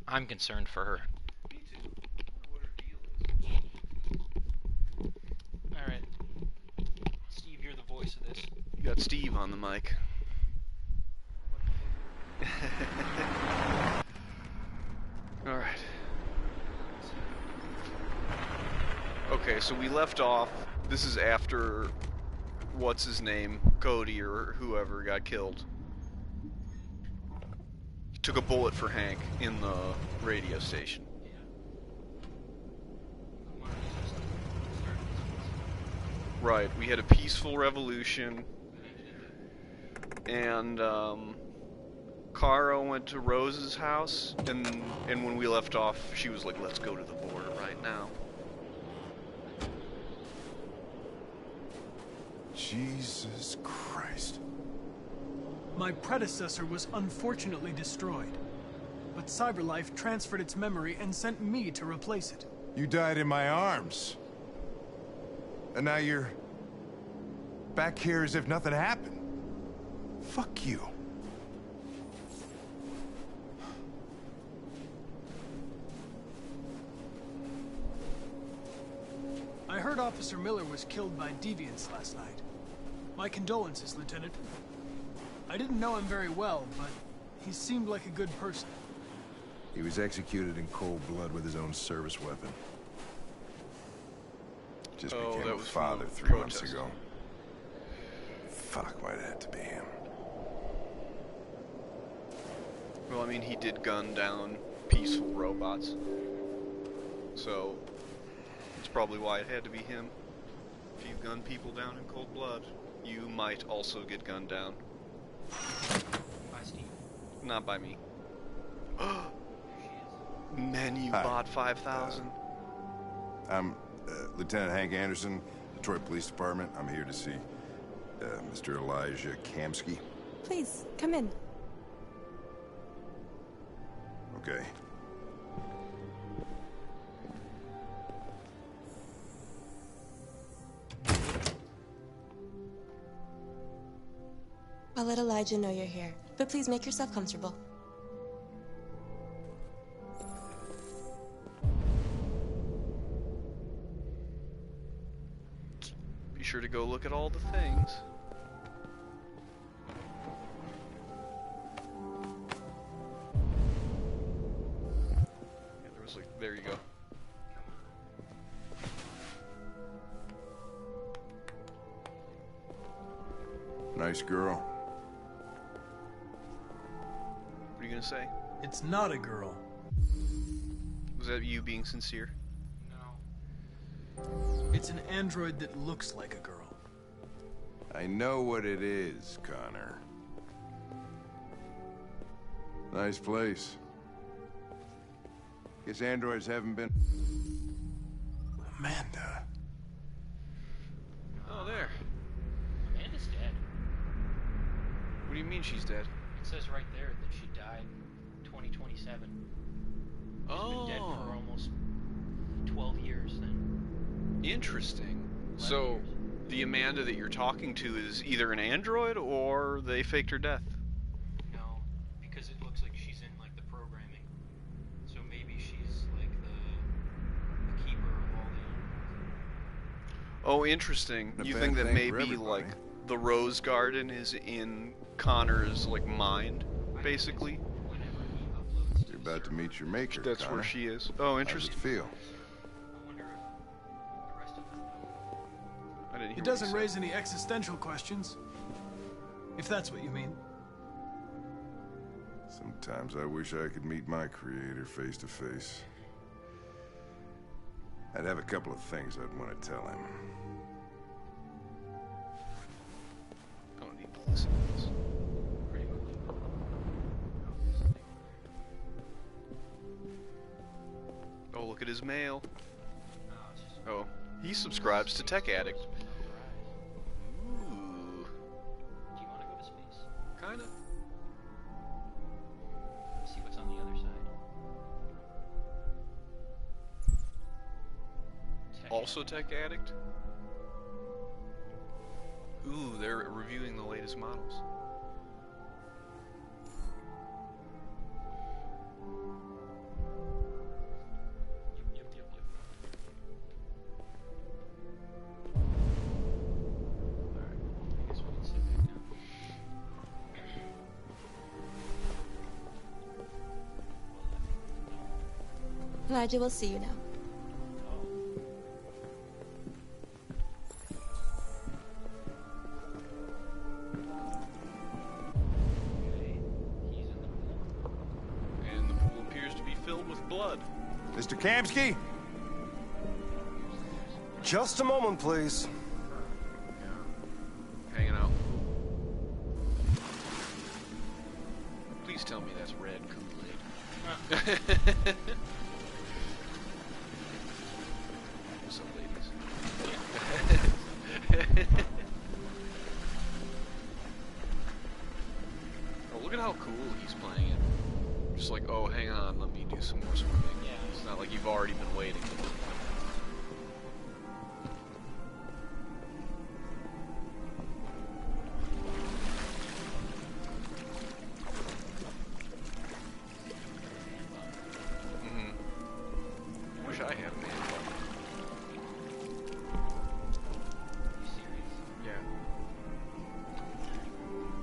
I'm concerned for her. Me too. I wonder what her deal is. Alright. Steve, you're the voice of this. You got Steve on the mic. Alright. Okay, so we left off. This is after what's his name, Cody or whoever got killed. He took a bullet for Hank in the radio station. Right, we had a peaceful revolution, and Kara went to Rose's house, and when we left off, she was like, "Let's go to the border right now." Jesus Christ. My predecessor was unfortunately destroyed, but CyberLife transferred its memory and sent me to replace it. You died in my arms. And now you're back here as if nothing happened. Fuck you. I heard Officer Miller was killed by deviants last night. My condolences, Lieutenant. I didn't know him very well, but he seemed like a good person. He was executed in cold blood with his own service weapon. Just became that a was father from 3 months protest. ago. Fuck, why'd it have to be him? Well, I mean, he did gun down peaceful robots, so that's probably why it had to be him. If you gun people down in cold blood, you might also get gunned down. Bye, Steve. Not by me. There she is. Menu Hi. bot 5,000. I'm Lieutenant Hank Anderson, Detroit Police Department. I'm here to see Mr. Elijah Kamsky. Please, come in. Okay. I'll let Elijah know you're here, but please make yourself comfortable. Be sure to go look at all the things. Yeah, there was like, there you go. Nice girl. What are you gonna say? It's not a girl. Was that you being sincere? No. It's an android that looks like a girl. I know what it is, Connor. Nice place. Guess androids haven't been... Amanda. Oh, there. Amanda's dead. What do you mean she's dead? It says right there that she died 2027. She's been dead for almost 12 years then. Interesting. 11 So, years. the Amanda that you're talking to is either an android or they faked her death. No, because it looks like she's in like the programming. So maybe she's like the keeper of all the Oh, interesting. A You bad think that thing for maybe everybody. like the Rose Garden is in Connor's like mind, basically? whenever he uploads to You're the about to server. meet your maker, That's Connor. where she is. Oh, How's it interesting. feel? I wonder if the rest of them know. I didn't hear It what doesn't you said. raise any existential questions. If that's what you mean. Sometimes I wish I could meet my creator face to face. I'd have a couple of things I'd want to tell him. I don't need to listen to this. Pretty much. Oh, look at his mail. No, it's just Oh, he subscribes to Tech Addict. Horizon. Ooh, Do you want to go to space? kinda. See what's on the other side. Tech Also Tech Addict. Ooh, they're reviewing the latest models. Elijah will see you now. Okay, he's in the pool. And the pool appears to be filled with blood. Mr. Kamsky? Just a moment, please. Yeah. Hanging out. Please tell me that's red Kool-Aid. What's up, ladies? Oh, look at how cool he's playing it. Just like, oh, hang on, let me do some more swimming. Yeah. It's not like you've already been waiting. Wish I had a man bun. You serious? Yeah.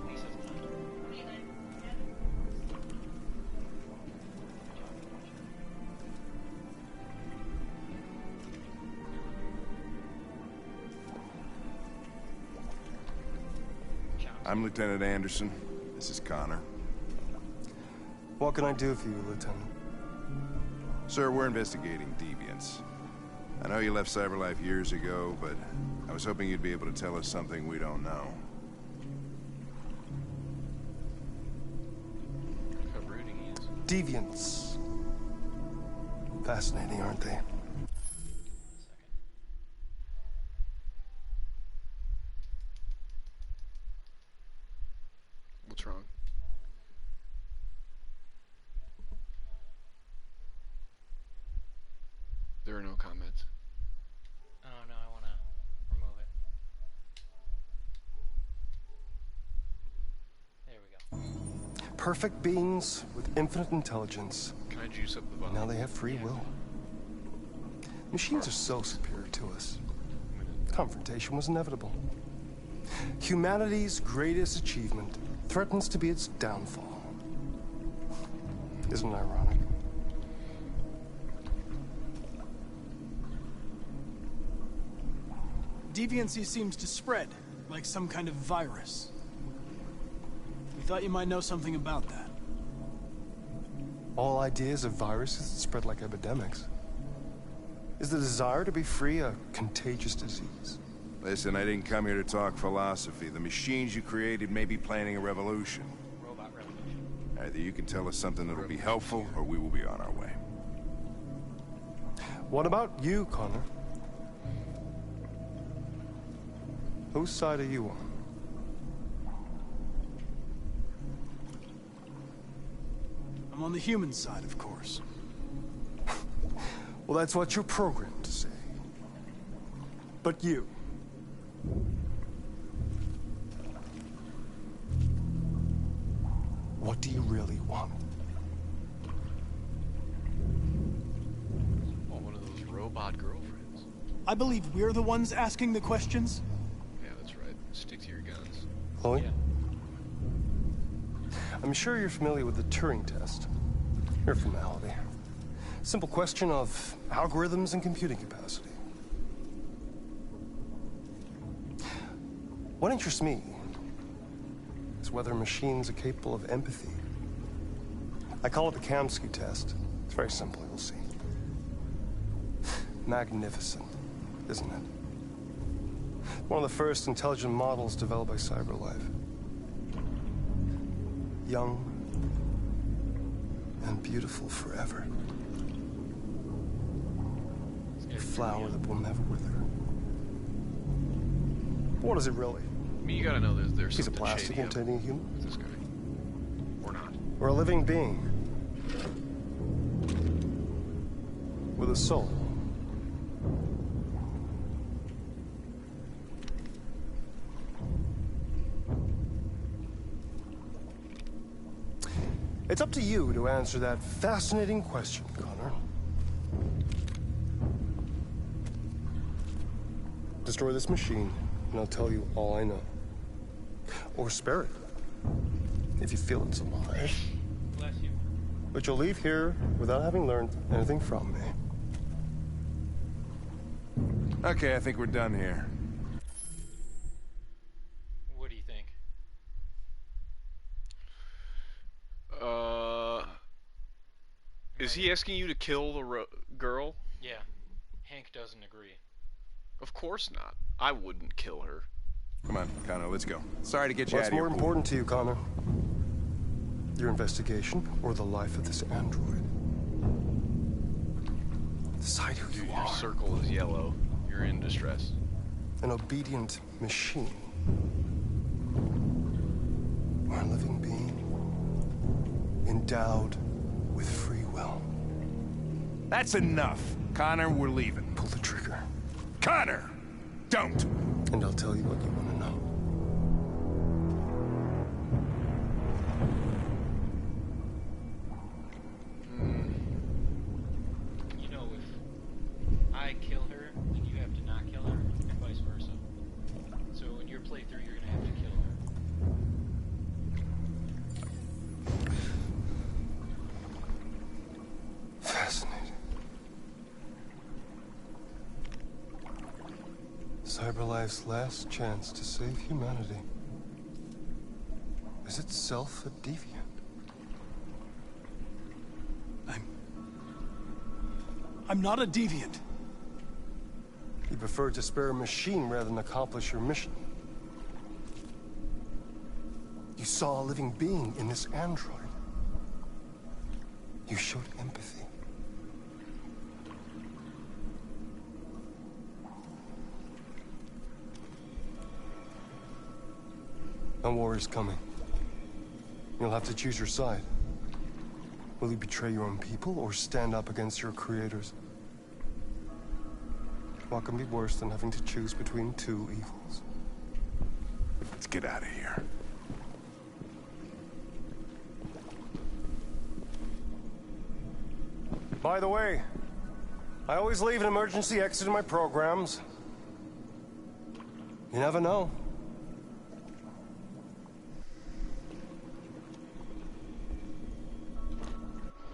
Lisa's not. I'm Lieutenant Anderson. This is Connor. What can I do for you, Lieutenant? Sir, we're investigating deviants. I know you left CyberLife years ago, but I was hoping you'd be able to tell us something we don't know. Look how brooding he is. Deviants. Fascinating, aren't they? What's wrong? There are no comments. Oh no, I want to remove it. There we go. Perfect beings with infinite intelligence. Can I juice up the volume? Now they have free will. Machines are so superior to us. Confrontation was inevitable. Humanity's greatest achievement threatens to be its downfall. Isn't it ironic? Deviancy seems to spread, like some kind of virus. We thought you might know something about that. All ideas of viruses that spread like epidemics. Is the desire to be free a contagious disease? Listen, I didn't come here to talk philosophy. The machines you created may be planning a revolution. Robot revolution. Either you can tell us something that'll be helpful, or we will be on our way. What about you, Connor? Whose side are you on? I'm on the human side, of course. Well, that's what you're programmed to say. But you... what do you really want? Oh, one of those robot girlfriends. I believe we're the ones asking the questions. Yeah, that's right. Stick to your guns. Chloe? Yeah. I'm sure you're familiar with the Turing test. Mere formality. Simple question of algorithms and computing capacity. What interests me is whether machines are capable of empathy. I call it the Kamsky test. It's very simple, you'll see. Magnificent, isn't it? One of the first intelligent models developed by CyberLife. Young and beautiful forever. A flower that will never wither. What is it really? I mean, you gotta know there's Piece of something plastic shady up containing a human? with this guy. Or not. Or a living being? With a soul? It's up to you to answer that fascinating question, Connor. Destroy this machine, and I'll tell you all I know. Or spare it, if you feel it's alive. Bless you. But you'll leave here without having learned anything from me. Okay, I think we're done here. What do you think? Is he asking you to kill the girl? Yeah. Hank doesn't agree. Of course not. I wouldn't kill her. Come on, Connor, let's go. Sorry to get you What's out of here. more important to you, Connor? Your investigation or the life of this android? Decide who you Your are. circle is yellow. You're in distress. An obedient machine. Or a living being endowed with free will. That's enough. Connor, we're leaving. Pull the trigger. Connor! Don't! And I'll tell you what you want to know. You know, if I kill her, then you have to not kill her, and vice versa. So in your playthrough, you're gonna have to kill her. Fascinating. CyberLife's last chance to save humanity is itself a deviant. I'm not a deviant. You preferred to spare a machine rather than accomplish your mission. You saw a living being in this android. You showed empathy. A war is coming. You'll have to choose your side. Will you betray your own people or stand up against your creators? What can be worse than having to choose between two evils? Let's get out of here. By the way, I always leave an emergency exit in my programs. You never know.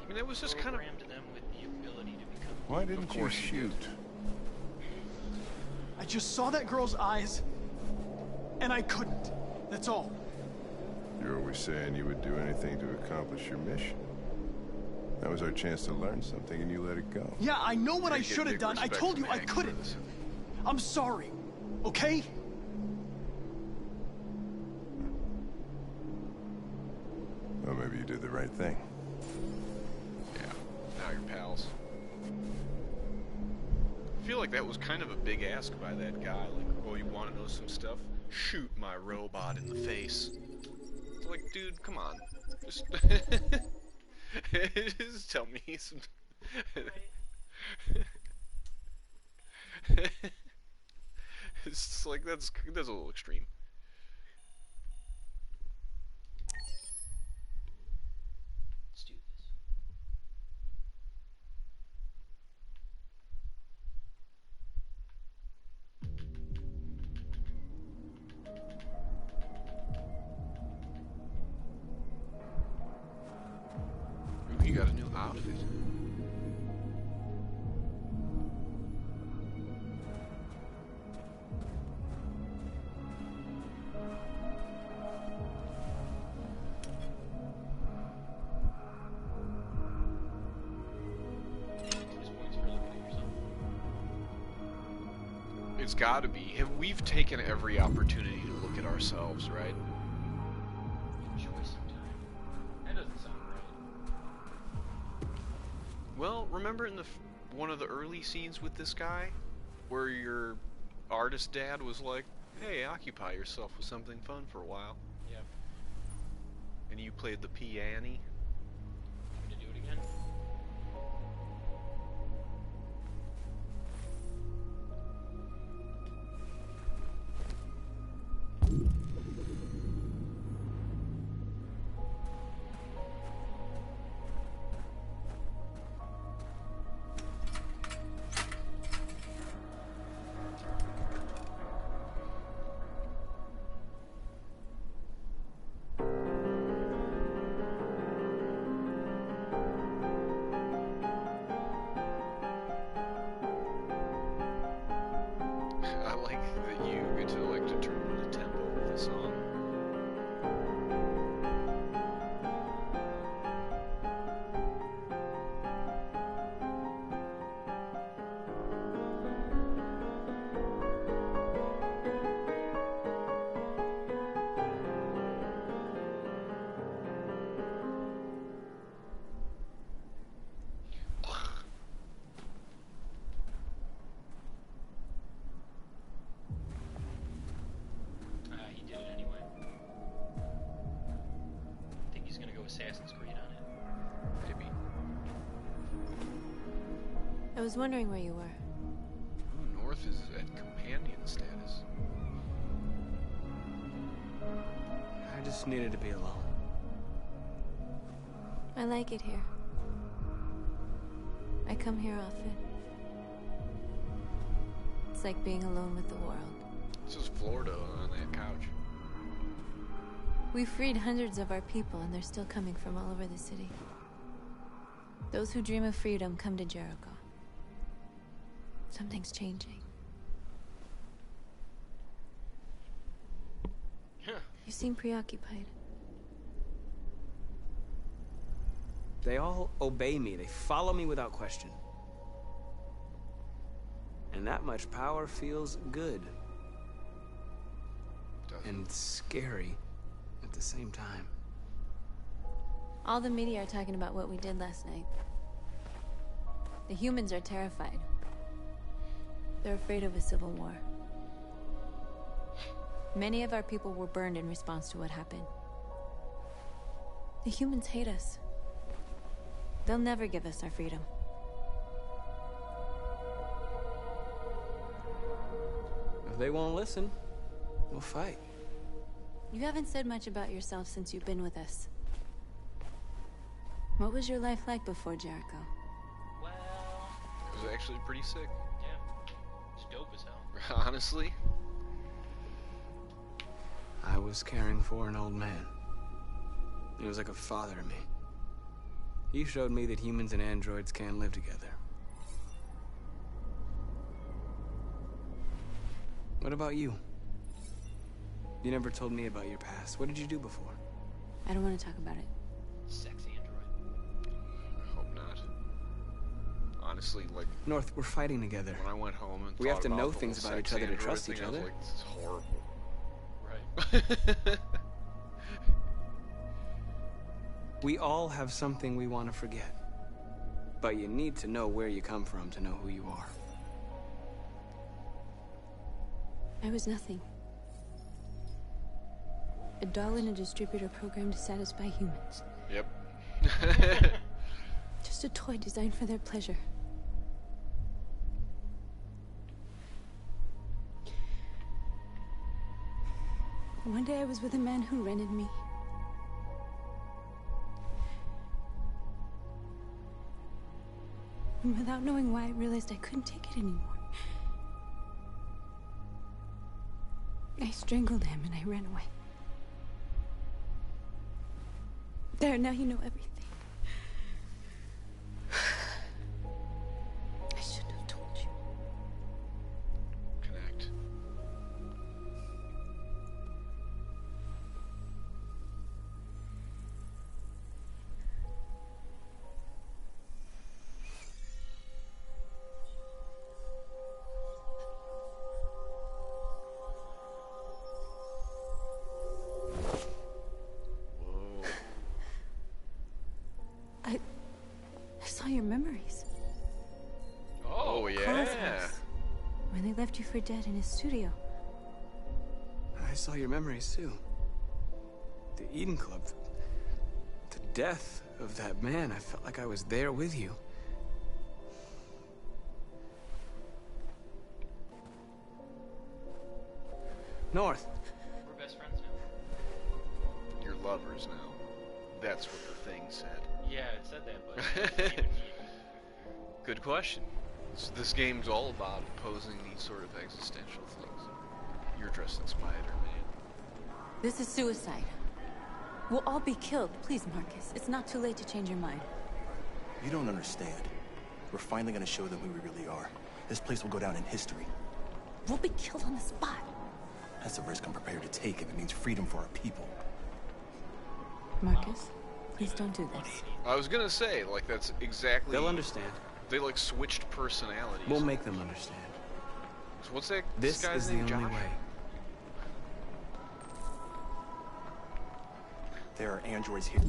I mean, it was just kind of... Programmed them with the ability to become. Why didn't you course you shoot? I just saw that girl's eyes, and I couldn't. That's all. You're always saying you would do anything to accomplish your mission. That was our chance to learn something, and you let it go. Yeah, I know what I Get should have big done. I respect told you from I Hank for couldn't. this. I'm sorry, okay? Well, maybe you did the right thing. Yeah, now you're pals. I feel like that was kind of a big ask by that guy. Like, oh, you want to know some stuff? Shoot my robot in the face. It's like, dude, come on. Just, just tell me some... It's just like, that's a little extreme. Let's do this. Ooh, you got a new outfit. Bonus points for looking at yourself. It's gotta be. We've taken every opportunity to look at ourselves, right? Enjoy some time. That doesn't sound right. Well, remember in one of the early scenes with this guy, where your artist dad was like, "Hey, occupy yourself with something fun for a while," Yeah. and you played the piano. Want me to do it again? Assassin's Creed on it. Maybe. I was wondering where you were. Ooh, North is at companion status. I just needed to be alone. I like it here. I come here often. It's like being alone with the world. This is Florida on that couch. We freed hundreds of our people, and they're still coming from all over the city. Those who dream of freedom come to Jericho. Something's changing. You seem preoccupied. They all obey me. They follow me without question. And that much power feels good. And scary at the same time. All the media are talking about what we did last night. The humans are terrified. They're afraid of a civil war. Many of our people were burned in response to what happened. The humans hate us. They'll never give us our freedom. If they won't listen, we'll fight. You haven't said much about yourself since you've been with us. What was your life like before Jericho? Well, It was actually pretty sick. yeah. It's dope as hell. Honestly. I was caring for an old man. He was like a father to me. He showed me that humans and androids can live together. What about you? You never told me about your past. What did you do before? I don't want to talk about it. Sexy android. I hope not. Honestly, like, North, we're fighting together. when I went home and We have thought to about know the things whole about each sex other to android trust thing, each I was other. like, this is horrible. Right. We all have something we want to forget. But you need to know where you come from to know who you are. I was nothing. A doll in a distributor program to satisfy humans. Yep. Just a toy designed for their pleasure. One day I was with a man who rented me. And without knowing why, I realized I couldn't take it anymore. I strangled him and I ran away. There, now you know everything. I shouldn't have told you. Connect. Whoa. I saw your memories. Oh, Carl's yeah. house. When they left you for dead in his studio. I saw your memories too. The Eden Club. The death of that man. I felt like I was there with you. North. We're best friends now. You're lovers now. That's what the thing said. Yeah, it said that, but even he. Good question. So this game's all about posing these sort of existential things. You're dressed in Spider-Man. This is suicide. We'll all be killed. Please, Marcus. It's not too late to change your mind. You don't understand. We're finally gonna show them who we really are. This place will go down in history. We'll be killed on the spot. That's a risk I'm prepared to take if it means freedom for our people. Marcus, please don't do this. I was gonna say, like, that's exactly... They'll understand. They, like, switched personalities. We'll make them understand. So what's that This guy's is the name, only Josh? way. There are androids here.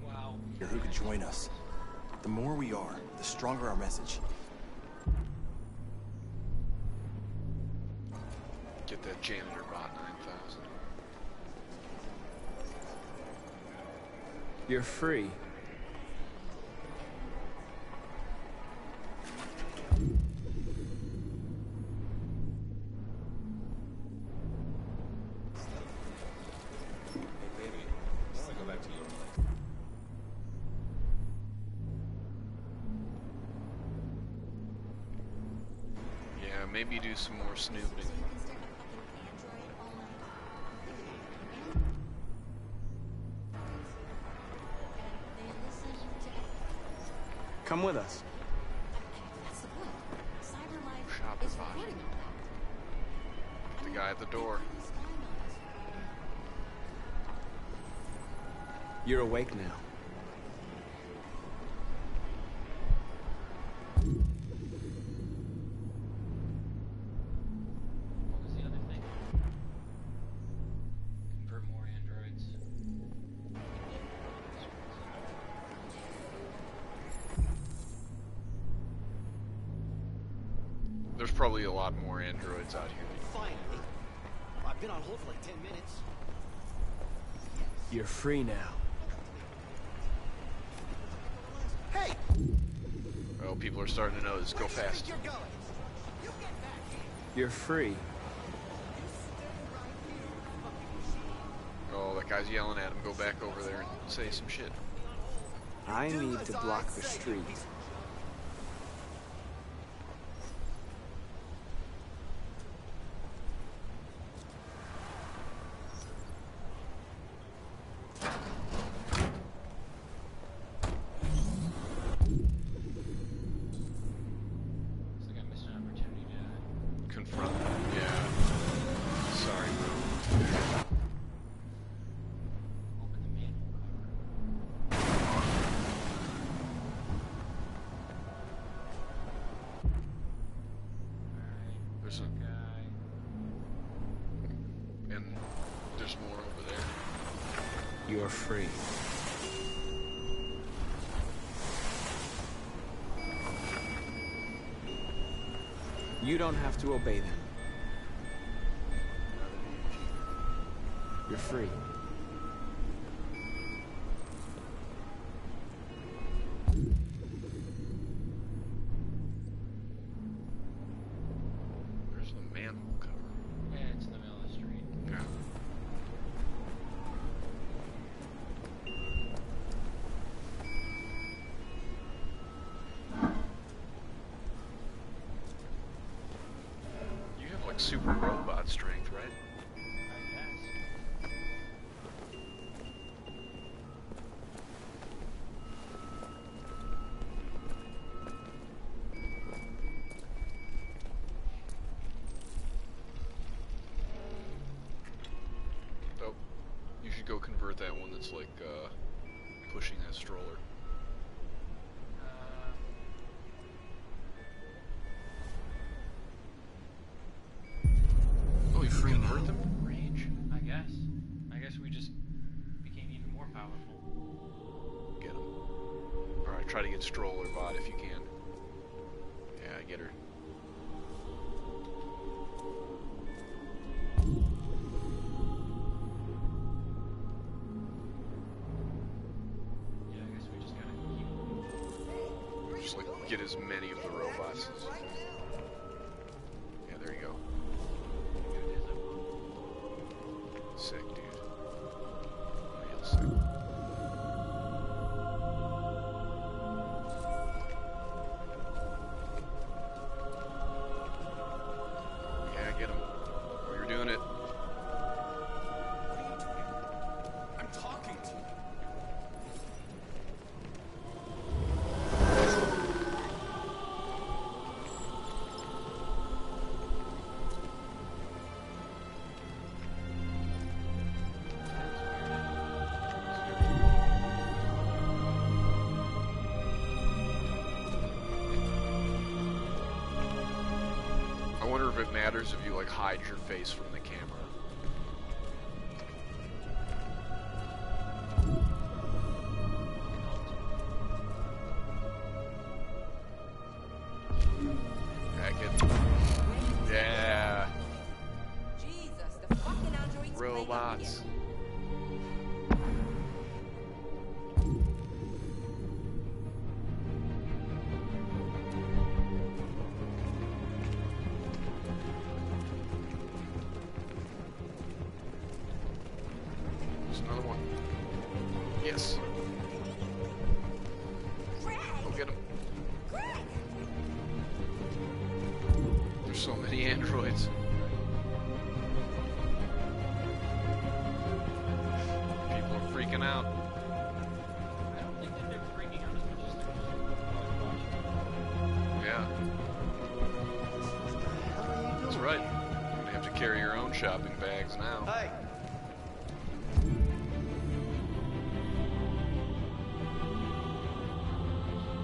Wow. Who could join us. The more we are, the stronger our message. Get that janitor bot 9000. You're free. Yeah, maybe do some more snooping. Come with us. Shopper bot. The guy at the door. You're awake now. What was the other thing? Convert more androids. There's probably a lot more androids out here. Finally. I've been on hold for like 10 minutes. You're free now. Hey! Well, people are starting to notice. Go fast. You're going. You get back here. You're free. Oh, that guy's yelling at him. Go back over there and say some shit. I need to block the street. Looks like I missed an opportunity to Confront them. Yeah. Sorry, bro. open the manhole cover. Alright, There's that a- guy. And there's more over there. You're free. You don't have to obey them. You're free. There's the manhole cover. Yeah, it's in the middle of the street. Yeah. You have like super robot strength, right? I guess. Oh, you should go convert that one that's like pushing that stroller. Oh, you Free convert now. them? Range, I guess. I guess we just became even more powerful. Get him. Alright, try to get stroller bot if you can. Yeah, get her. Yeah, I guess we just gotta keep. Just like get as many of the robots as. Yeah, there you go. Sick, dude. Real sick. Yeah, get him. Oh, you're doing it. I'm talking to you. I wonder if it matters if you like hide your face from the camera. Heck it. Yeah. robots. There's another one. Yes. Go get him. There's so many androids. People are freaking out. I don't think that they're freaking out as much as they're just watching. Yeah. That's right. You're gonna have to carry your own shopping bags now. Hey!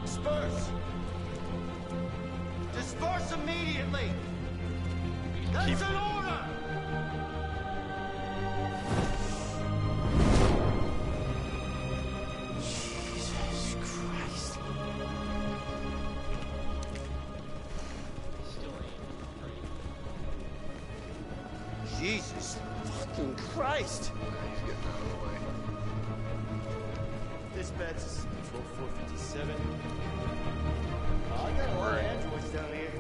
Disperse! Disperse immediately! That's an order! Jesus Christ. Still ain't right. Jesus fucking Christ! He's getting out of the way. Dispatch is control 457. I got a lot of androids down here.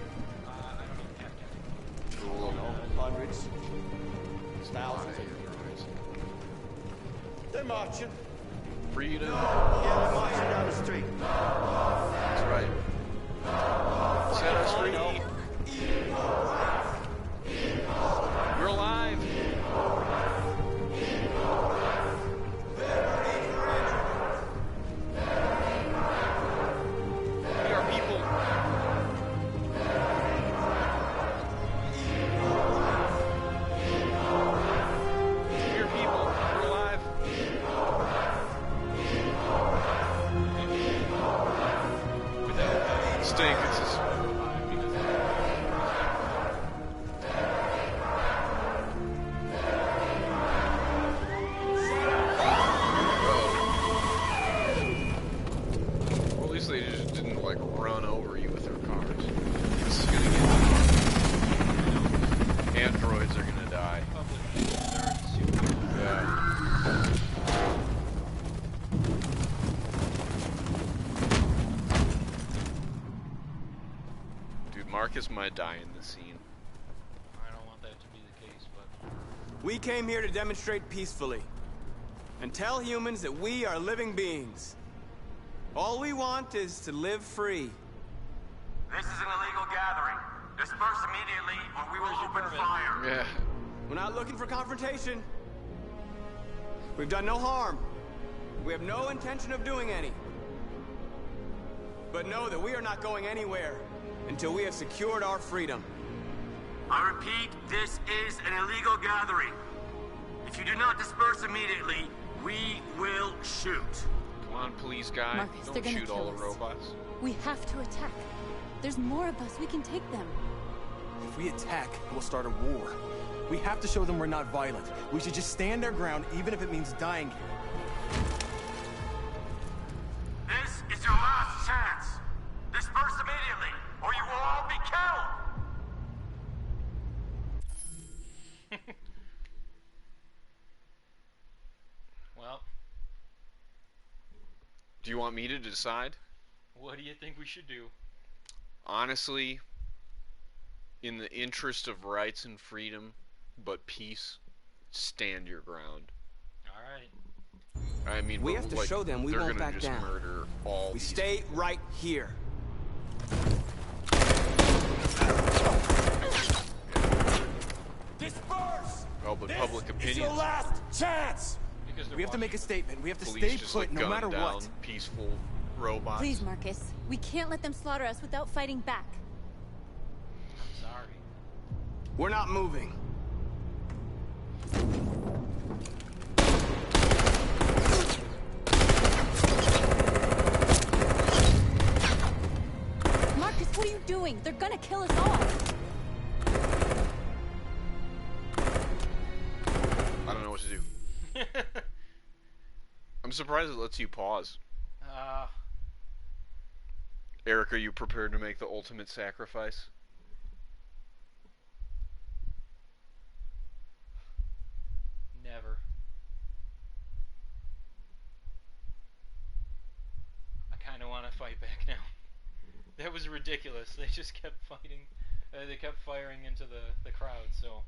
I don't even have to. Cool. Hundreds. There's a lot of Thousands. androids. They're marching. Freedom. Yeah, they're marching down the street. That's right. Set us free. We're alive. We are people. We are people. We're alive. Without stink, it's just... Well, at least they just didn't, like, run over you with their cars. This is gonna get... Androids are gonna die. Yeah. Dude, Marcus might die in this scene. I don't want that to be the case, but We came here to demonstrate peacefully and tell humans that we are living beings. All we want is to live free. This is an illegal gathering. Disperse immediately or we will open fire. Yeah. We're not looking for confrontation. We've done no harm. We have no intention of doing any. But know that we are not going anywhere until we have secured our freedom. I repeat, this is an illegal gathering. If you do not disperse immediately, we will shoot. Come on, police guy. Marcus, they're Don't gonna shoot all kill the us. robots. We have to attack. There's more of us. We can take them. If we attack, we'll start a war. We have to show them we're not violent. We should just stand our ground, even if it means dying here. This is your last chance. Disperse immediately or you will all be killed. well, Do you want me to decide? what do you think we should do? Honestly, in the interest of rights and freedom, but peace, stand your ground. All right. I mean, We but, have to like, show them we they're won't gonna back just down. murder all We these stay right here. Disperse! Oh, but This public is opinion. your last chance! Because they're We have to make a watching. statement. We have to Police stay just put like no gun matter down what. peaceful robots. Please, Marcus. We can't let them slaughter us without fighting back. I'm sorry. We're not moving. Marcus, what are you doing? They're gonna kill us all. I don't know what to do. I'm surprised it lets you pause. Eric, are you prepared to make the ultimate sacrifice? Never. fight back now. That was ridiculous. They just kept fighting. They kept firing into the crowd, so...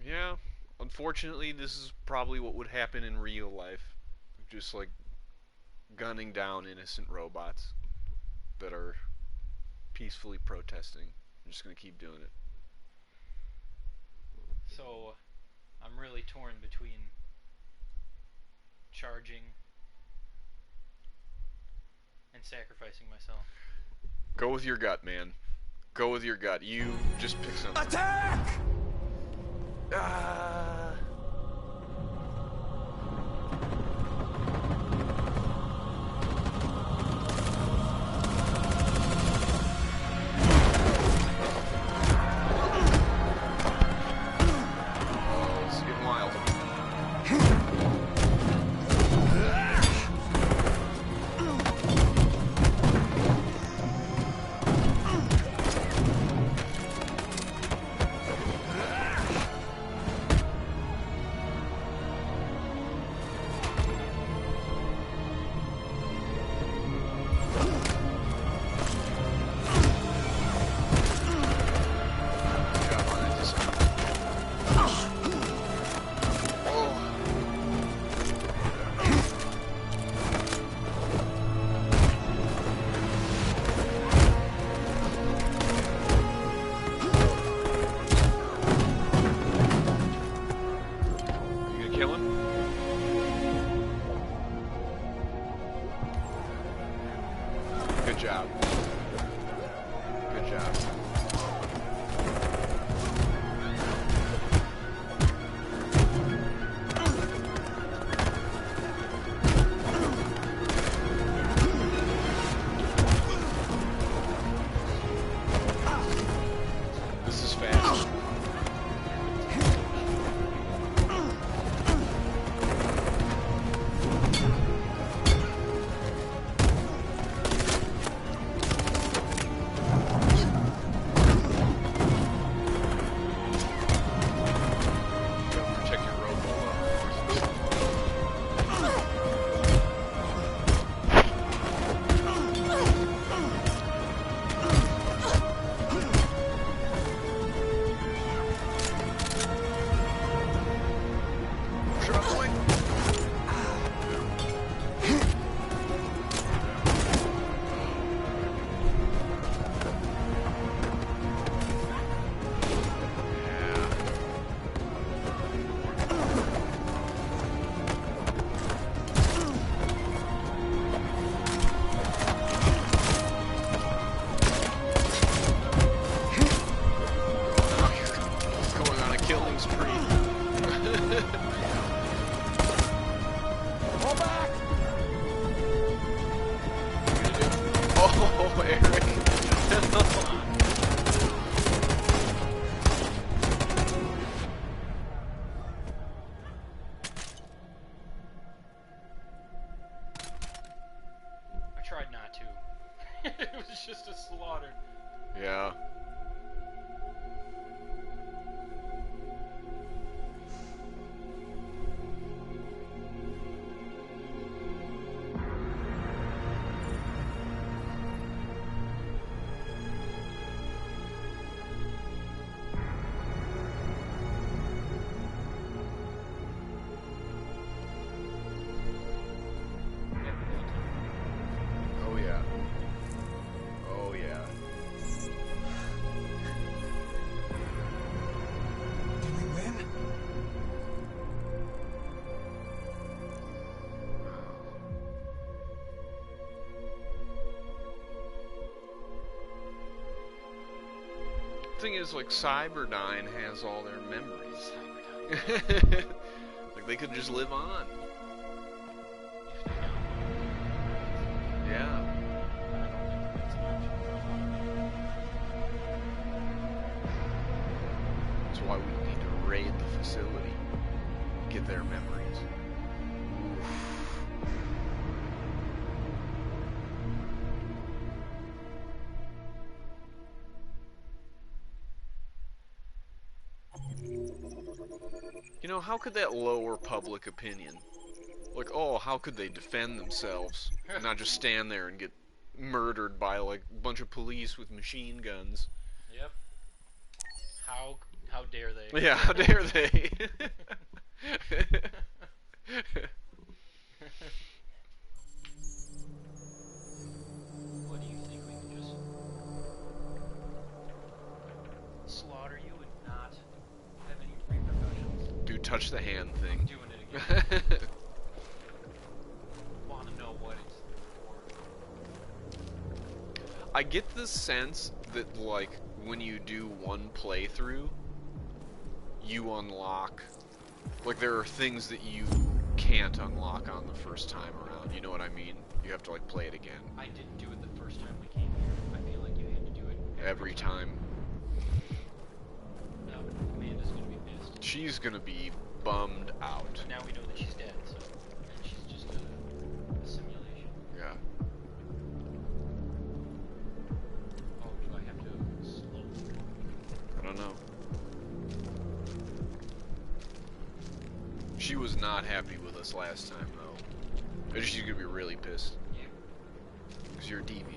Yeah, unfortunately, this is probably what would happen in real life. Just, like, gunning down innocent robots that are peacefully protesting. I'm just gonna keep doing it. So, I'm really torn between charging and sacrificing myself. Go with your gut, man. Go with your gut. You just pick something. Attack! Oh, it's getting wild. Good job. Good job. This is fast. Protect your road. Going on a killing spree. Pull back! Oh, Eric. I tried not to. It was just a slaughter. Yeah. Oh yeah. Oh yeah. Did we win? Thing is, like, Cyberdyne has all their memories. Like, they could just live on. Yeah. That's why we need to raid the facility. Get their memories. You know, how could that lower public opinion? Like, oh, how could they defend themselves and not just stand there and get murdered by like a bunch of police with machine guns. Yep. How dare they? Yeah, how dare they? What do you think, we can just slaughter you and not have any repercussions? Dude, touch the hand thing. Doing it again. Want to know what it's for? I get the sense that, like, when you do one playthrough, you unlock, like, there are things that you can't unlock on the first time around. You know what I mean? You have to, like, play it again. I didn't do it the first time we came here. I feel like you had to do it Every time. No, Amanda's gonna be pissed. She's gonna be bummed out. But now we know that she's dead, so and she's just a simulation. Yeah. Oh, do I have to slow? I don't know. She was not happy with us last time, though. I think she's gonna be really pissed. Yeah. Because you're deviant.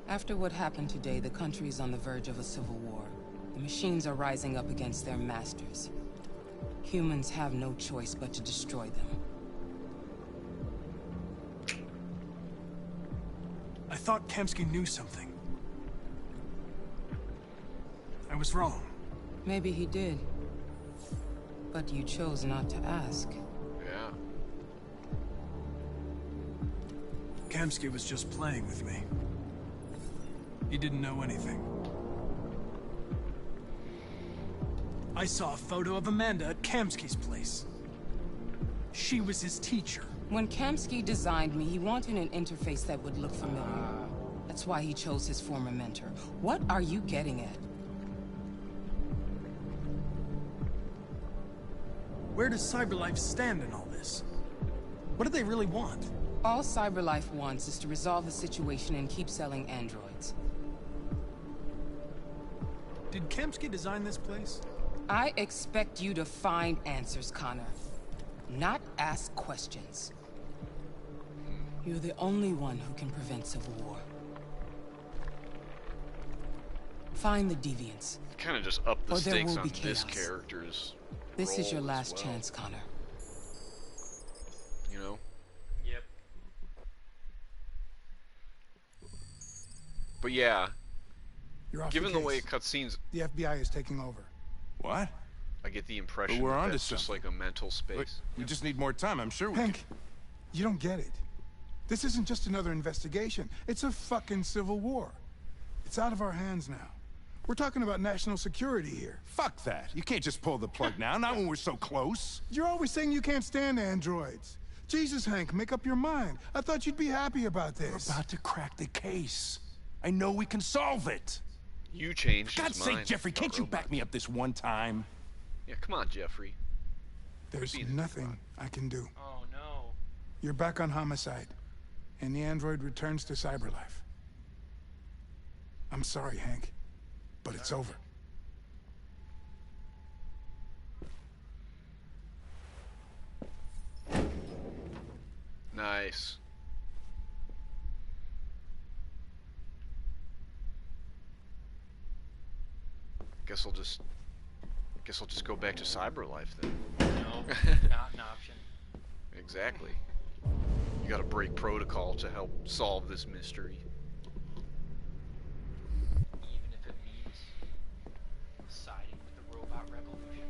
After what happened today, the country is on the verge of a civil war. The machines are rising up against their masters. Humans have no choice but to destroy them. I thought Kamsky knew something. I was wrong. Maybe he did. But you chose not to ask. Yeah. Kamsky was just playing with me. He didn't know anything. I saw a photo of Amanda at Kamsky's place. She was his teacher. When Kamsky designed me, he wanted an interface that would look familiar. That's why he chose his former mentor. What are you getting at? Where does CyberLife stand in all this? What do they really want? All CyberLife wants is to resolve the situation and keep selling androids. Did Kamsky design this place? I expect you to find answers, Connor. Not ask questions. You're the only one who can prevent civil war. Find the deviants. Kind of just up the Or there stakes will on be this chaos. character's This is your role as last well, chance, Connor. You know? Yep. But yeah, You're off given the the way case. cutscenes, The FBI is taking over. What? I get the impression But we're that onto that's just like a mental space. Look, we just need more time. I'm sure we can. Hank, you don't get it. This isn't just another investigation. It's a fucking civil war. It's out of our hands now. We're talking about national security here. Fuck that. You can't just pull the plug now, not when we're so close. You're always saying you can't stand androids. Jesus, Hank, make up your mind. I thought you'd be happy about this. We're about to crack the case. I know we can solve it. You changed For God's his sake, mind. Jeffrey, can't you Robot. back me up this one time? Yeah, come on, Jeffrey. There's Beat it. nothing I can do. Oh no. You're back on homicide, and the android returns to CyberLife. I'm sorry, Hank, but it's over. Nice. Guess I'll just go back to CyberLife then. No, not an option. Exactly. You gotta break protocol to help solve this mystery. Even if it means siding with the robot revolution.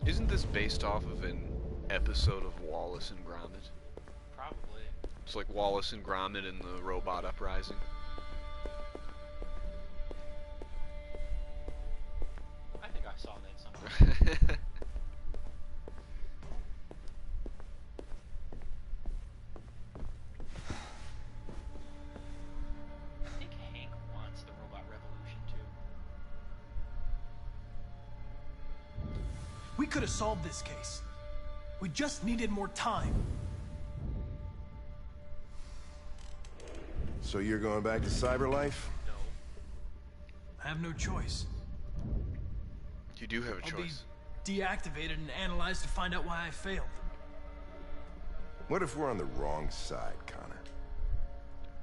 Isn't this based off of an episode of Wallace and Gromit? Probably. It's like Wallace and Gromit and the robot uprising. I think I saw that somewhere. I think Hank wants the robot revolution too. We could have solved this case. We just needed more time. So you're going back to CyberLife? No. I have no choice. You do have a I'll be choice. deactivated and analyzed to find out why I failed. What if we're on the wrong side, Connor?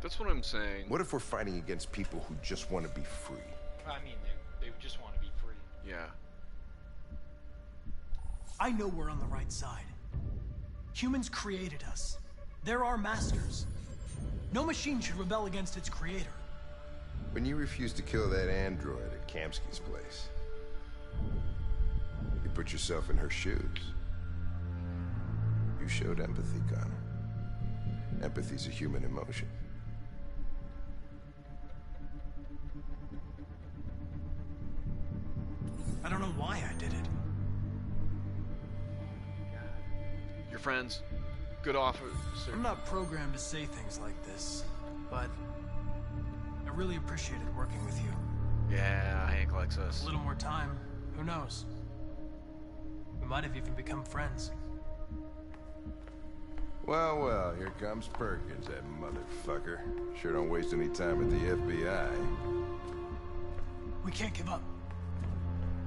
That's what I'm saying. What if we're fighting against people who just want to be free? I mean, they just want to be free. Yeah. I know we're on the right side. Humans created us. They're our masters. No machine should rebel against its creator. When you refused to kill that android at Kamsky's place, you put yourself in her shoes. You showed empathy, Connor. Empathy's a human emotion. I don't know why I did it. Your friends. Good officer. I'm not programmed to say things like this, but I really appreciated working with you. Yeah, Hank likes us. A little more time, who knows? We might have even become friends. Well, well, here comes Perkins, that motherfucker. Sure don't waste any time at the FBI. We can't give up.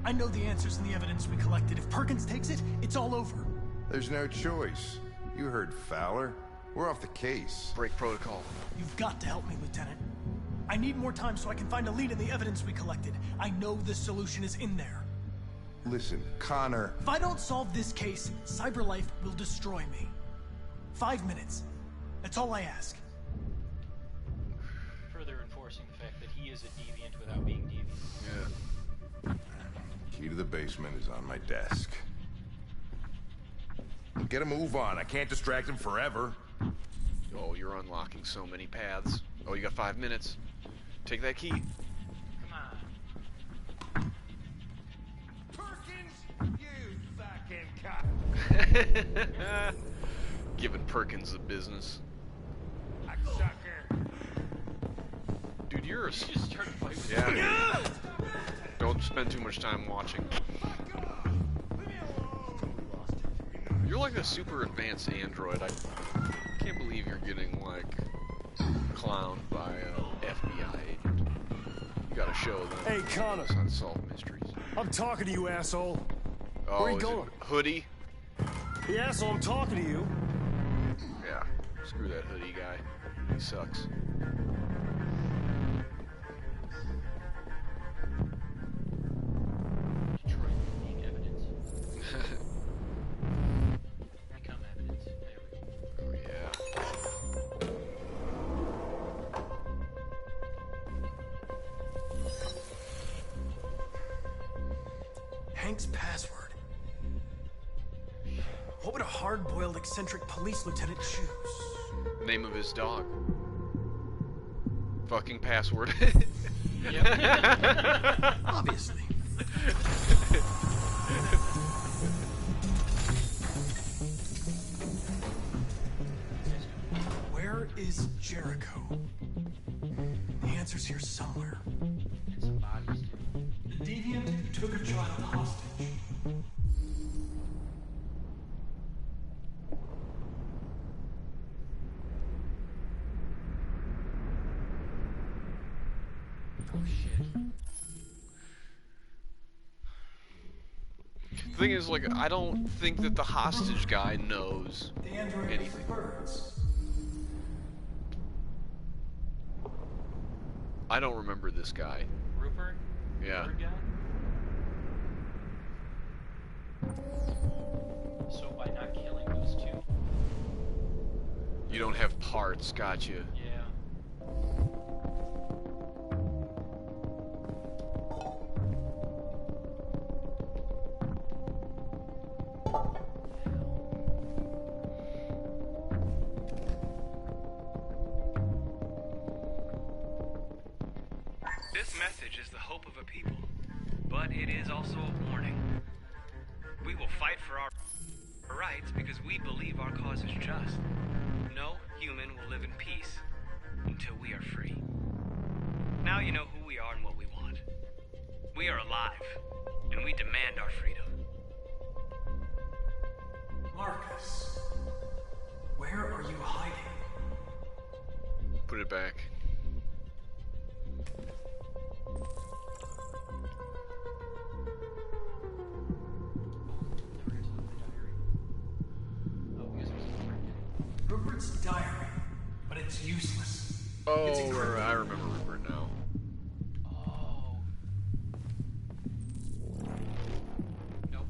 I know the answers and the evidence we collected. If Perkins takes it, it's all over. There's no choice. You heard Fowler. We're off the case. Break protocol. You've got to help me, Lieutenant. I need more time so I can find a lead in the evidence we collected. I know the solution is in there. Listen, Connor... If I don't solve this case, CyberLife will destroy me. 5 minutes. That's all I ask. Further enforcing the fact that he is a deviant without being deviant. Yeah. Key to the basement is on my desk. Get a move on. I can't distract him forever. Oh, you're unlocking so many paths. Oh, you got 5 minutes. Take that key. Come on. Perkins, you fucking cock. Giving Perkins the business. Sucker. Dude, you're a... You just started fighting. Yeah. Don't spend too much time watching. You're like a super advanced android. I can't believe you're getting, like, clowned by an FBI agent. You gotta show them. Hey, Connor. How to solve mysteries. I'm talking to you, asshole. Oh, Where you is it going? Hoodie? The asshole, I'm talking to you. Yeah. Screw that Hoodie guy. He sucks. Detroit being evidence. Become evidence. There we go. Oh, yeah. Hank's password. What would a hard-boiled, eccentric police lieutenant choose? Name of his dog. Fucking password. Obviously. Where is Jericho? The answer's here somewhere. And some bodies too. The deviant who took a child hostage. Oh shit. The thing is, like, I don't think that the hostage guy knows The android anything. birds. I don't remember this guy. Rupert? Yeah. Bird guy? So by not killing those two? You don't have parts, gotcha. Yeah. This message is the hope of a people, but it is also a warning. We will fight for our rights because we believe our cause is just. No human will live in peace until we are free. Now you know who we are and what we want. We are alive, and we demand our freedom. Marcus, where are you hiding? Put it back. Rupert's diary, but it's useless. Oh, I remember Rupert now. Oh. Nope.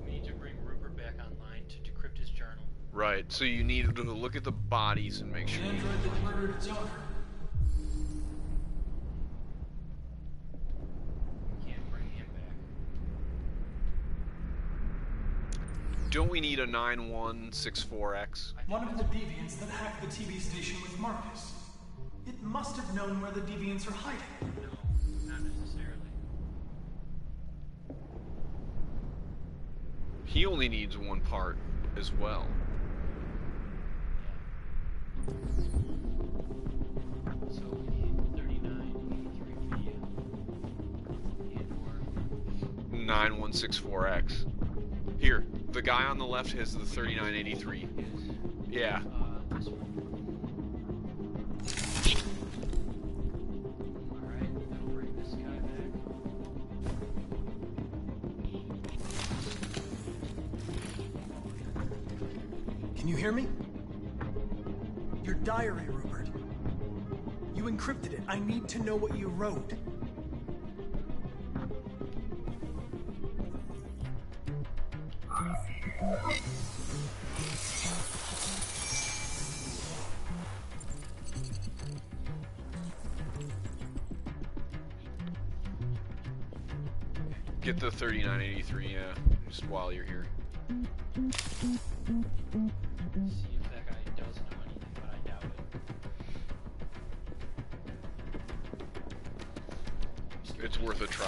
We need to bring Rupert back online to decrypt his journal. Right, so you need to look at the bodies and make sure you... Android that murdered its owner. Can't bring him back. Don't we need a 9164X? One of the deviants that hacked the TV station with Marcus. It must have known where the deviants are hiding. No, not necessarily. He only needs one part as well. So we need 3983 video. And 9164X. Here, the guy on the left has the 3983. Yeah. this one. Alright, that'll bring this guy back. Can you hear me? Your diary, Rupert. You encrypted it. I need to know what you wrote. Get the 3983, yeah, just while you're here. See if that guy does know anything, but I doubt it. It's worth a try.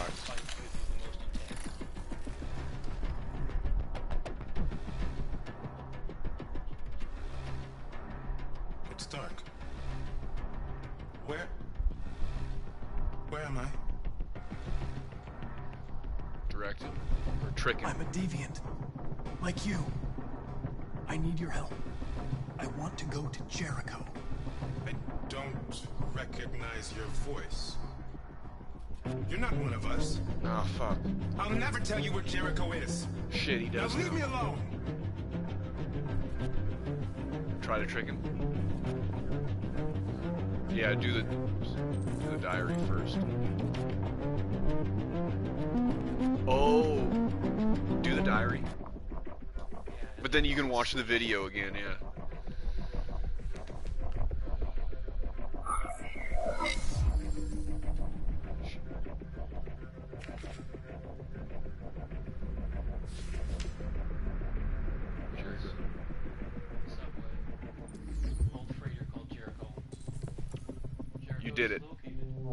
It's dark. Where am I? Directed. Or tricking. I'm a deviant. Like you. I need your help. I want to go to Jericho. I don't recognize your voice. You're not one of us. Oh, fuck. I'll never tell you where Jericho is. Shit, he does. Now leave me alone. Try to trick him. Yeah, do the diary first. Oh, do the diary. But then you can watch the video again, yeah. You did it.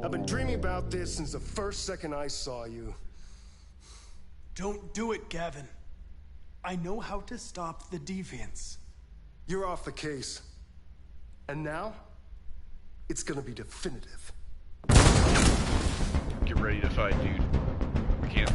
I've been dreaming about this since the first second I saw you. Don't do it, Gavin. I know how to stop the deviants. You're off the case. And now, it's gonna be definitive. Get ready to fight, dude. We can't.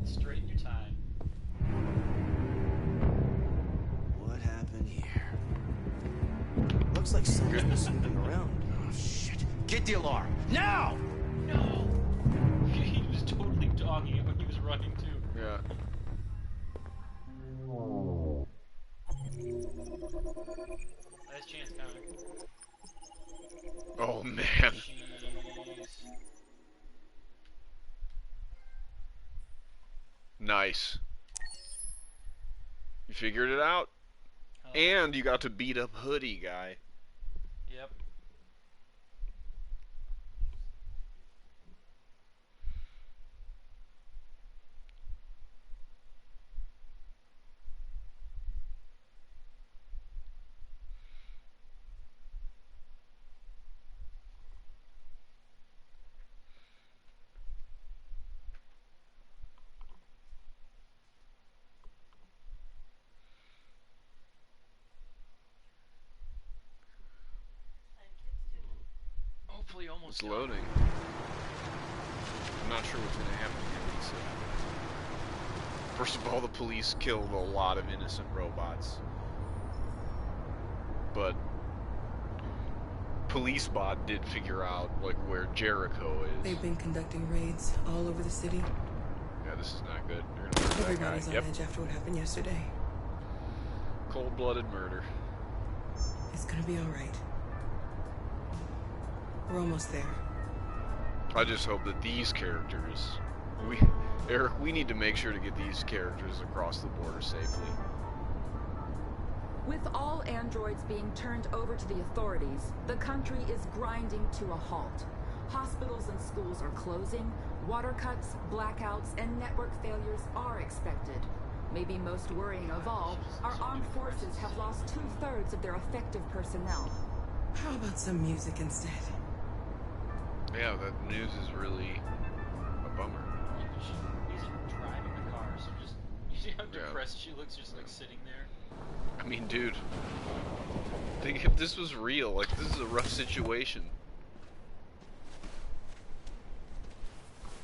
Straight in your time. What happened here? Looks like someone was moving around. Oh, shit. Get the alarm. Now! No! He was totally dogging it when he was running, too. Yeah. Last chance, Connor. Oh, man. Jeez. Nice. You figured it out? And you got to beat up Hoodie guy. Yep. Hopefully almost It's done. loading. I'm not sure what's going to happen here, Lisa. First of all, the police killed a lot of innocent robots. But Police Bot did figure out, like, where Jericho is. They've been conducting raids all over the city. Yeah, this is not good. You're gonna murder Everybody's that on guy. edge after what happened yesterday. Cold-blooded murder. It's gonna be alright. We're almost there. I just hope that these characters... Eric, we need to make sure to get these characters across the border safely. With all androids being turned over to the authorities, the country is grinding to a halt. Hospitals and schools are closing, water cuts, blackouts, and network failures are expected. Maybe most worrying of all, our armed forces have lost 2/3 of their effective personnel. How about some music instead? Yeah, that news is really a bummer. He's driving the car, so just, you see how depressed she looks just like sitting there? I mean, dude, think if this was real, like, this is a rough situation.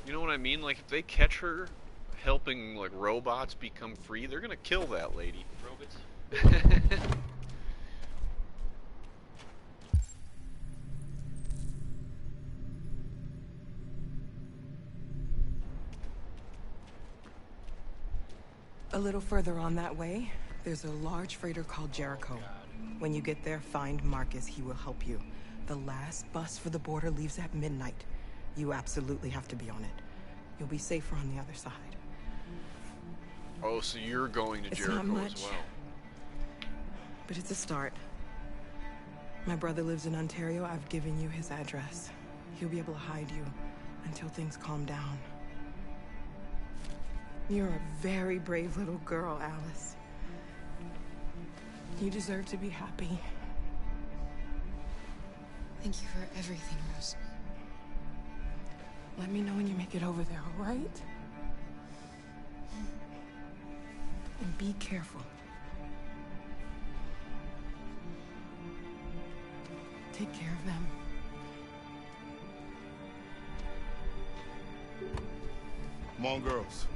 You know what I mean? Like, if they catch her helping, like, robots become free, they're gonna kill that lady. Robots? A little further on that way, there's a large freighter called Jericho. When you get there, find Marcus. He will help you. The last bus for the border leaves at midnight. You absolutely have to be on it. You'll be safer on the other side. Oh, so you're going to It's Jericho not much, as well. but it's a start. My brother lives in Ontario. I've given you his address. He'll be able to hide you until things calm down. You're a very brave little girl, Alice. You deserve to be happy. Thank you for everything, Rose. Let me know when you make it over there, all right? And be careful. Take care of them. Come on, girls.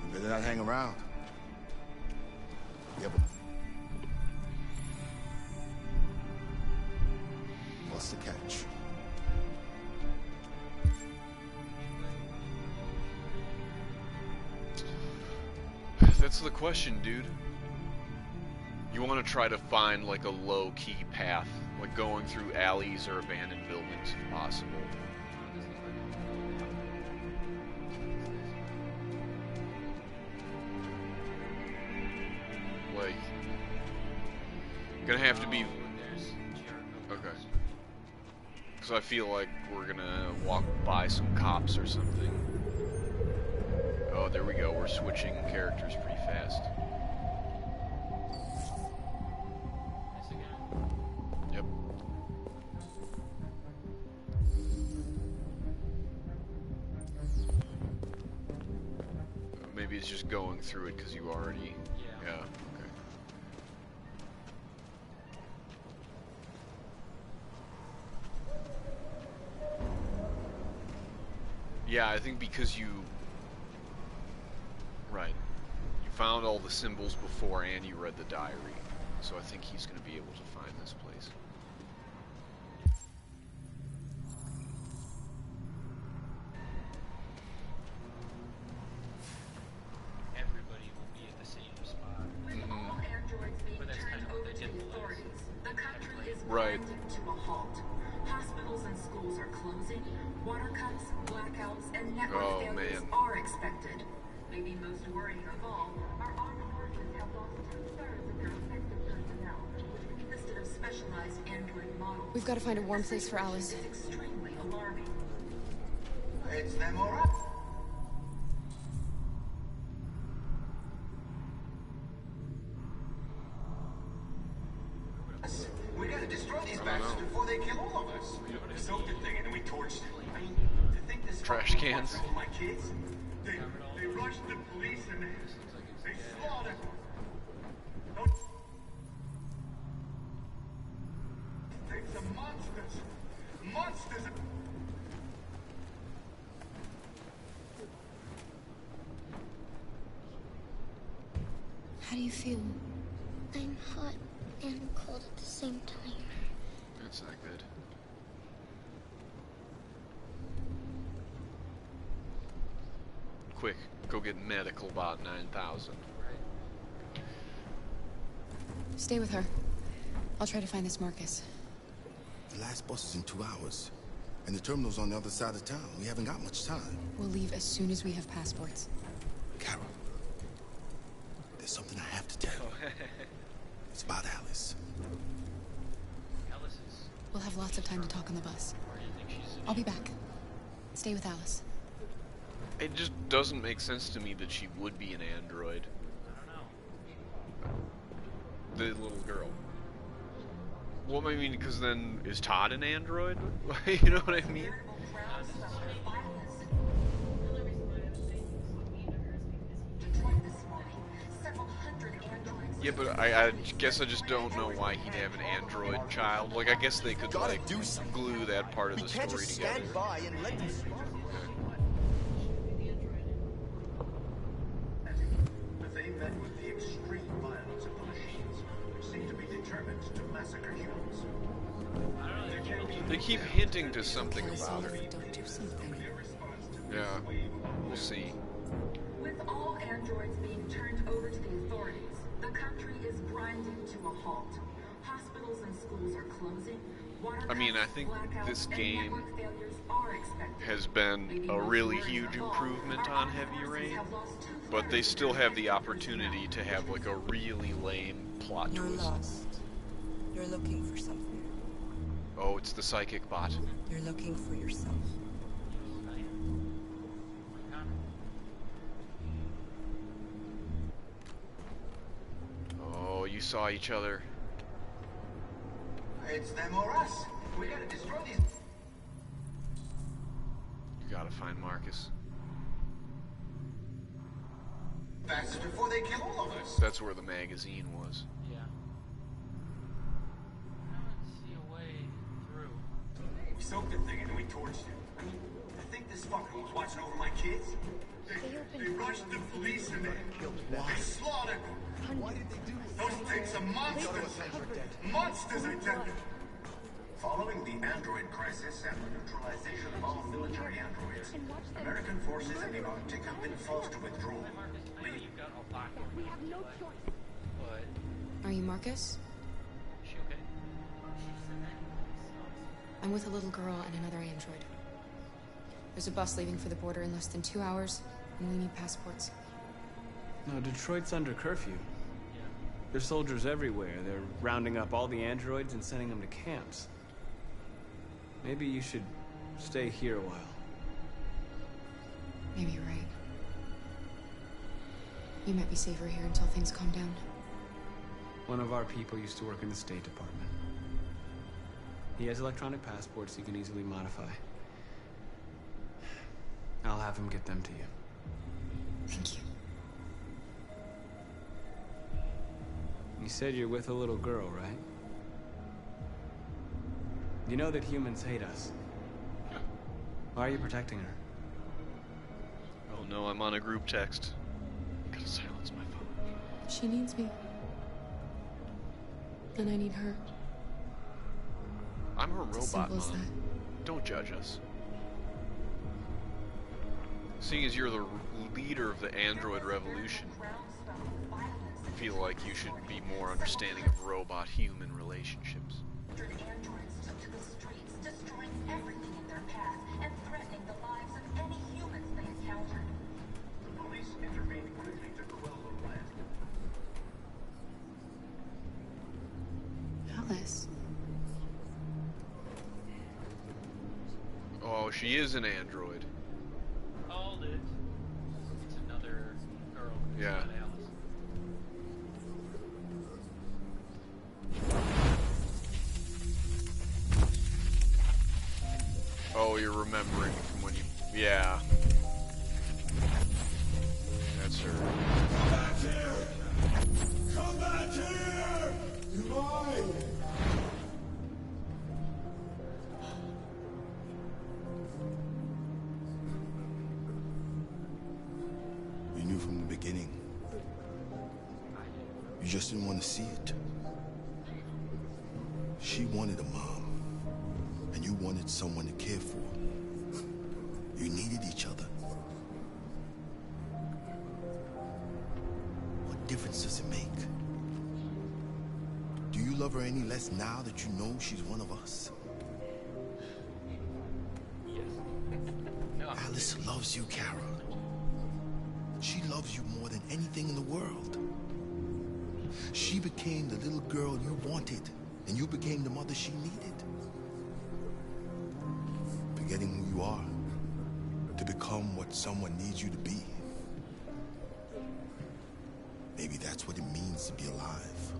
You better not hang around. Yeah, but... What's the catch? That's the question, dude. You want to try to find, like, a low-key path, like going through alleys or abandoned buildings if possible. Like, gonna have to be... Okay. So I feel like we're gonna walk by some cops or something. Oh, there we go. We're switching characters pretty fast. Yep. Maybe it's just going through it because you already... Yeah. Okay. Yeah, I think because you... Right. You found all the symbols before and you read the diary. So I think he's going to be able to find this place. Everybody will be at the same spot. All androids being But that's turned kind of over what to they the did authorities, the country is Right. grinding to a halt. Hospitals and schools are closing, water cuts, blackouts, and network Oh, failures man. are expected. Maybe most worrying of all, our armed forces have lost 2/3 of their effective personnel, which consisted of specialized android models. We've got to find a warm place for Alice. It's extremely alarming. It's them all right. We gotta destroy these bastards before they kill all of us. We soaked the thing and then we torched it. I mean, to think this Trash fucking cans. wants my kids? They rushed the police and they slaughtered them. It's a monsters. Monsters. How do you feel? I'm hot and cold at the same time. That's not good. Quick, go get Medical Bot 9000. Stay with her. I'll try to find this Marcus. The last bus is in 2 hours. And the terminal's on the other side of town. We haven't got much time. We'll leave as soon as we have passports. Carol, there's something I have to tell you. It's about Alice. Alice is... We'll have lots of time to talk on the bus. Where do you think she's... I'll be back. Stay with Alice. It just doesn't make sense to me that she would be an android. I don't know. The little girl. Well, I mean, because then, is Todd an android? You know what I mean? Yeah, but I guess I just don't know why he'd have an android child. Like, I guess they could, like, glue that part of the story together. Stand by and let them... They met with the extreme violence of the machines, which seem to be determined to massacre humans. They keep hinting to something about her. Yeah, we'll see. With all androids being turned over to the authorities, the country is grinding to a halt. Hospitals and schools are closing. I mean, I think this game has been a really huge improvement on Heavy Rain, but they still have the opportunity to have like a really lame plot You're twist. lost. You're looking for something. Oh, it's the psychic bot. You're looking for yourself. Oh, you saw each other. It's them or us. We gotta destroy these. You gotta find Marcus. Fast before they kill all of us. That's where the magazine was. Yeah. I don't see a way through. We soaked the thing and then we torched it. I mean, I think this fucker was watching over my kids. They rushed the police and they slaughtered them. Why did they do this? Those things are monsters. Monsters, I tell you. Following the android crisis and the neutralization of all military androids, American forces in the Arctic have been forced to withdraw. We have no choice. But... Are you Marcus? Is she okay? I'm with a little girl and another android. There's a bus leaving for the border in less than 2 hours, and we need passports. No, Detroit's under curfew. There's soldiers everywhere. They're rounding up all the androids and sending them to camps. Maybe you should stay here a while. Maybe you're right. You might be safer here until things calm down. One of our people used to work in the State Department. He has electronic passports he can easily modify. I'll have him get them to you. Thank you. You said you're with a little girl, right? You know that humans hate us. Why are you protecting her? Oh no, I'm on a group text. Gotta silence my phone. She needs me. And I need her. I'm her robot Simple as mom. that. Don't judge us. Seeing as you're the leader of the android revolution, I feel like you should be more understanding of robot-human relationships. Androids took to the streets, destroying everything in their path and threatening the lives of any humans they encountered. The police intervened quickly to quell the riot. Alice. Oh, she is an android. Called it. It's another girl. It's Yeah. not Alice. Oh, you're remembering from when you... Yeah. That's her. Come back here! Come back here! You're mine! We knew from the beginning. just didn't want to see it. She wanted a mom, and you wanted someone to care for. You needed each other. What difference does it make? Do you love her any less now that you know she's one of us? Yes. No. Alice loves you, Kara. She loves you more than anything in the world. She became the little girl you wanted, and you became the mother she needed. Forgetting who you are to become what someone needs you to be. Maybe that's what it means to be alive.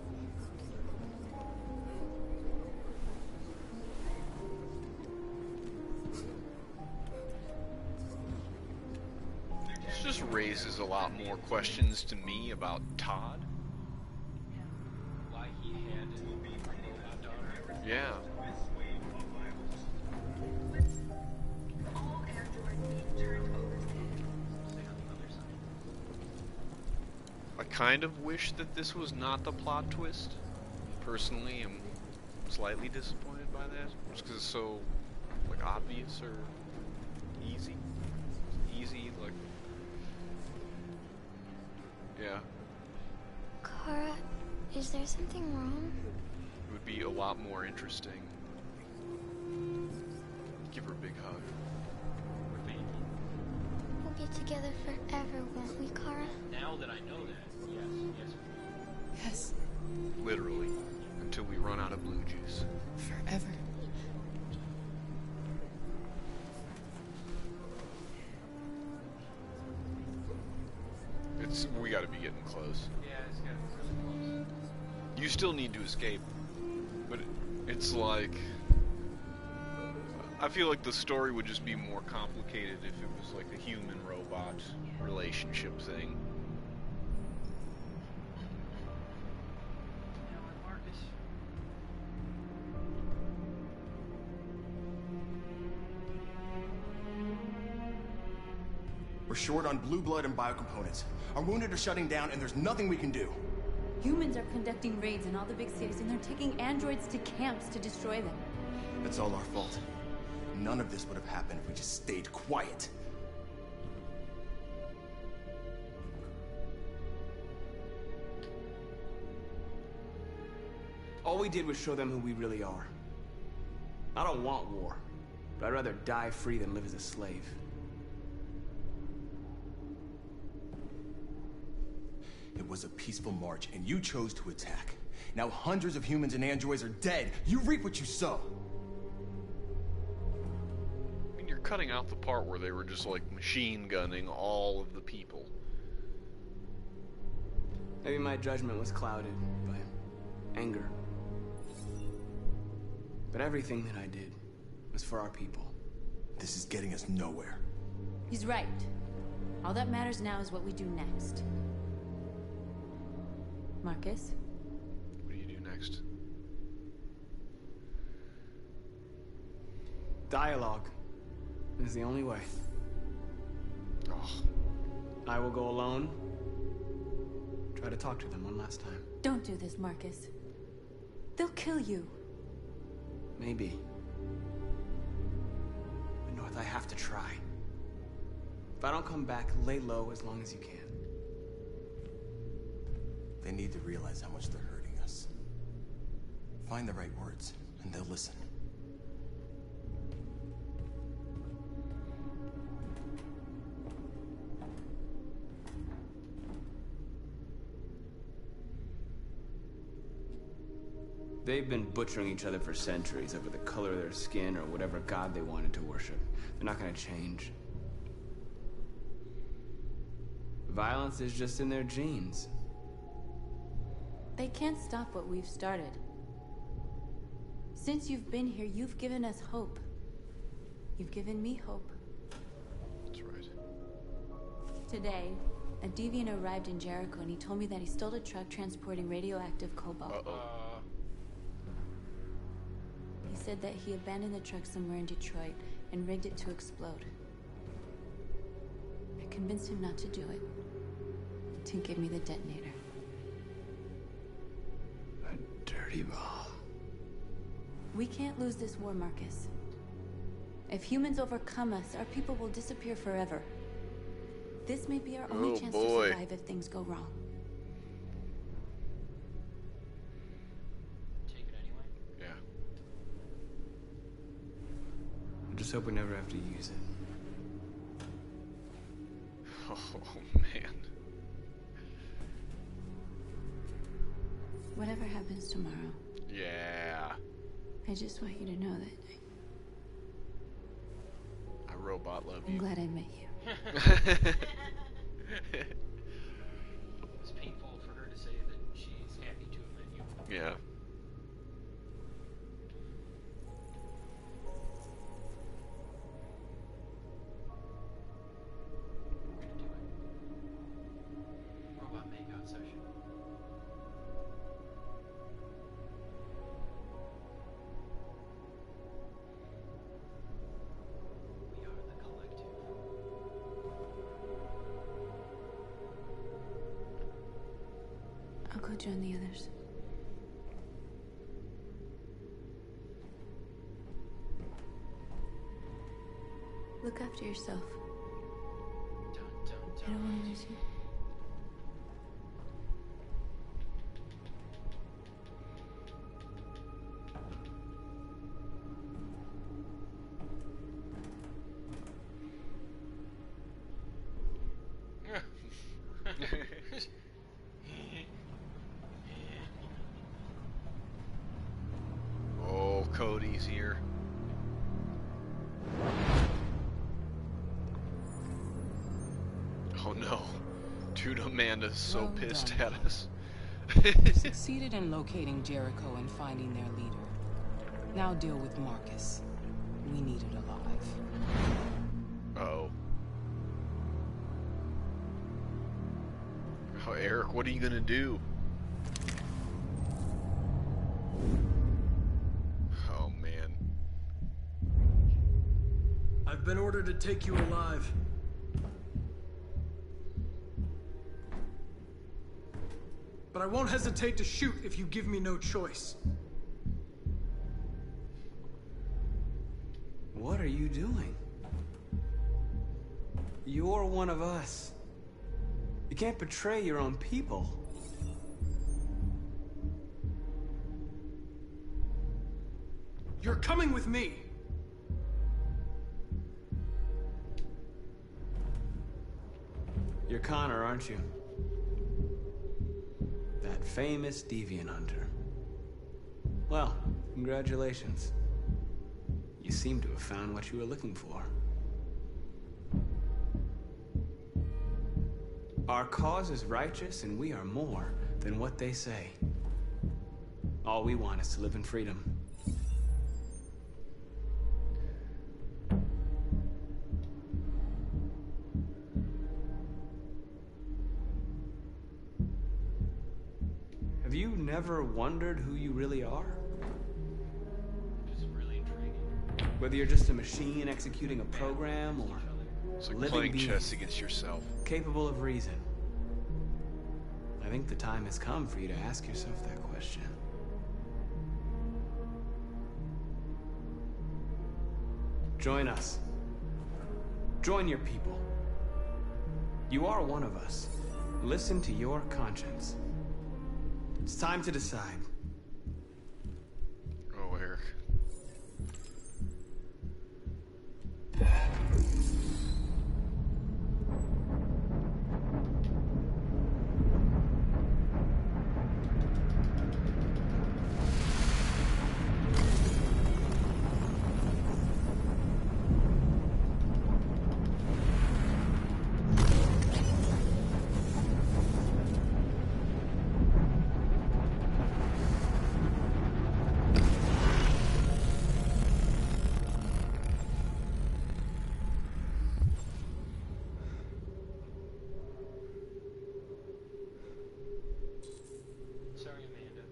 This just raises a lot more questions to me about Todd. Why he had a robot daughter. Yeah. I kind of wish that this was not the plot twist. Personally, I'm slightly disappointed by that, just because it's so, like, obvious or easy. Easy, like, yeah. Kara, is there something wrong? It would be a lot more interesting. Give her a big hug. We'll be together forever, won't we, Kara? Now that I know that, yes. Yes. Literally. Until we run out of blue juice. Forever. We gotta be getting close. Yeah, it's getting really close. You still need to escape, but it's like, I feel like the story would just be more complicated if it was like a human-robot relationship thing. We're short on blue blood and biocomponents. Our wounded are shutting down, and there's nothing we can do. Humans are conducting raids in all the big cities, and they're taking androids to camps to destroy them. It's all our fault. None of this would have happened if we just stayed quiet. All we did was show them who we really are. I don't want war, but I'd rather die free than live as a slave. It was a peaceful march, and you chose to attack. Now hundreds of humans and androids are dead. You reap what you sow. I mean, you're cutting out the part where they were just like machine gunning all of the people. Maybe my judgment was clouded by anger. But everything that I did was for our people. This is getting us nowhere. He's right. All that matters now is what we do next. Marcus? What do you do next? Dialogue is the only way. Oh. I will go alone. Try to talk to them one last time. Don't do this, Marcus. They'll kill you. Maybe. But North, I have to try. If I don't come back, lay low as long as you can. They need to realize how much they're hurting us. Find the right words, and they'll listen. They've been butchering each other for centuries over the color of their skin or whatever god they wanted to worship. They're not gonna change. Violence is just in their genes. They can't stop what we've started. Since you've been here, you've given us hope. You've given me hope. That's right. Today, a deviant arrived in Jericho and he told me that he stole a truck transporting radioactive cobalt. Uh-oh. He said that he abandoned the truck somewhere in Detroit and rigged it to explode. I convinced him not to do it, to give me the detonator. Rival. We can't lose this war, Marcus. If humans overcome us, our people will disappear forever. This may be our only chance to survive if things go wrong. Take it anyway? Yeah. I just hope we never have to use it. Oh, man. Whatever happens tomorrow, Yeah. I just want you to know that I robot love I'm you. glad I met you. It's painful for her to say that she's happy to have met you. Yeah. We're gonna do it. Robot makeout session. We are the collective. I'll go join the others. Look after yourself. I don't want to lose you. Oh, Cody's here. Oh no. Dude, Amanda's so Well pissed done. at us. You succeeded in locating Jericho and finding their leader. Now deal with Marcus. We need it alive. Uh-oh. Oh, Eric, what are you gonna do? Oh, man. I've been ordered to take you alive. But I won't hesitate to shoot if you give me no choice. What are you doing? You're one of us. You can't betray your own people. You're coming with me. You're Connor, aren't you? That famous deviant hunter. Well, congratulations. You seem to have found what you were looking for. Our cause is righteous, and we are more than what they say. All we want is to live in freedom. Have you never wondered who you really are? Just really intriguing. Whether you're just a machine executing a program or It's like living playing being chess against yourself. capable of reason. I think the time has come for you to ask yourself that question. Join us. Join your people. You are one of us. Listen to your conscience. It's time to decide. Oh, Eric. Sorry, Amanda.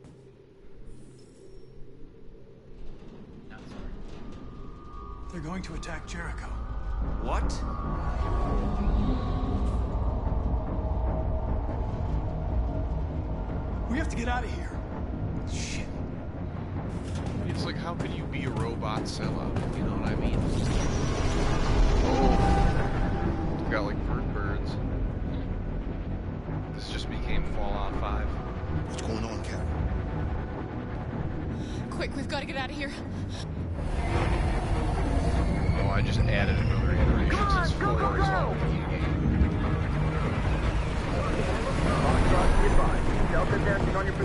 Not sorry. They're going to attack Jericho. What? We have to get out of here. Shit. It's like, how could you be a robot sellout? You know what I mean? Oh. Got like birds. This just became Fallout 5. What's going on, Carol? Quick, we've got to get out of here. Oh, I just added another iteration since 4 is all the game.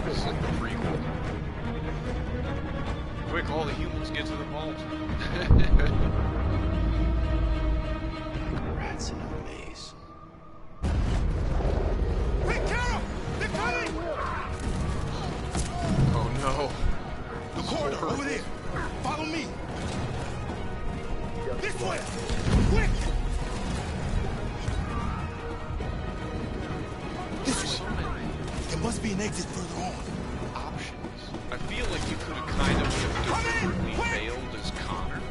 This is like the prequel. Quick, all the humans get to the vault. Rats in a maze. Hey, Carol! They're coming! Oh no. The corridor, over there. Follow me. This way! Quick! This way. There must be an exit further on. Options. I feel like you could have kind of deliberately failed as Connor,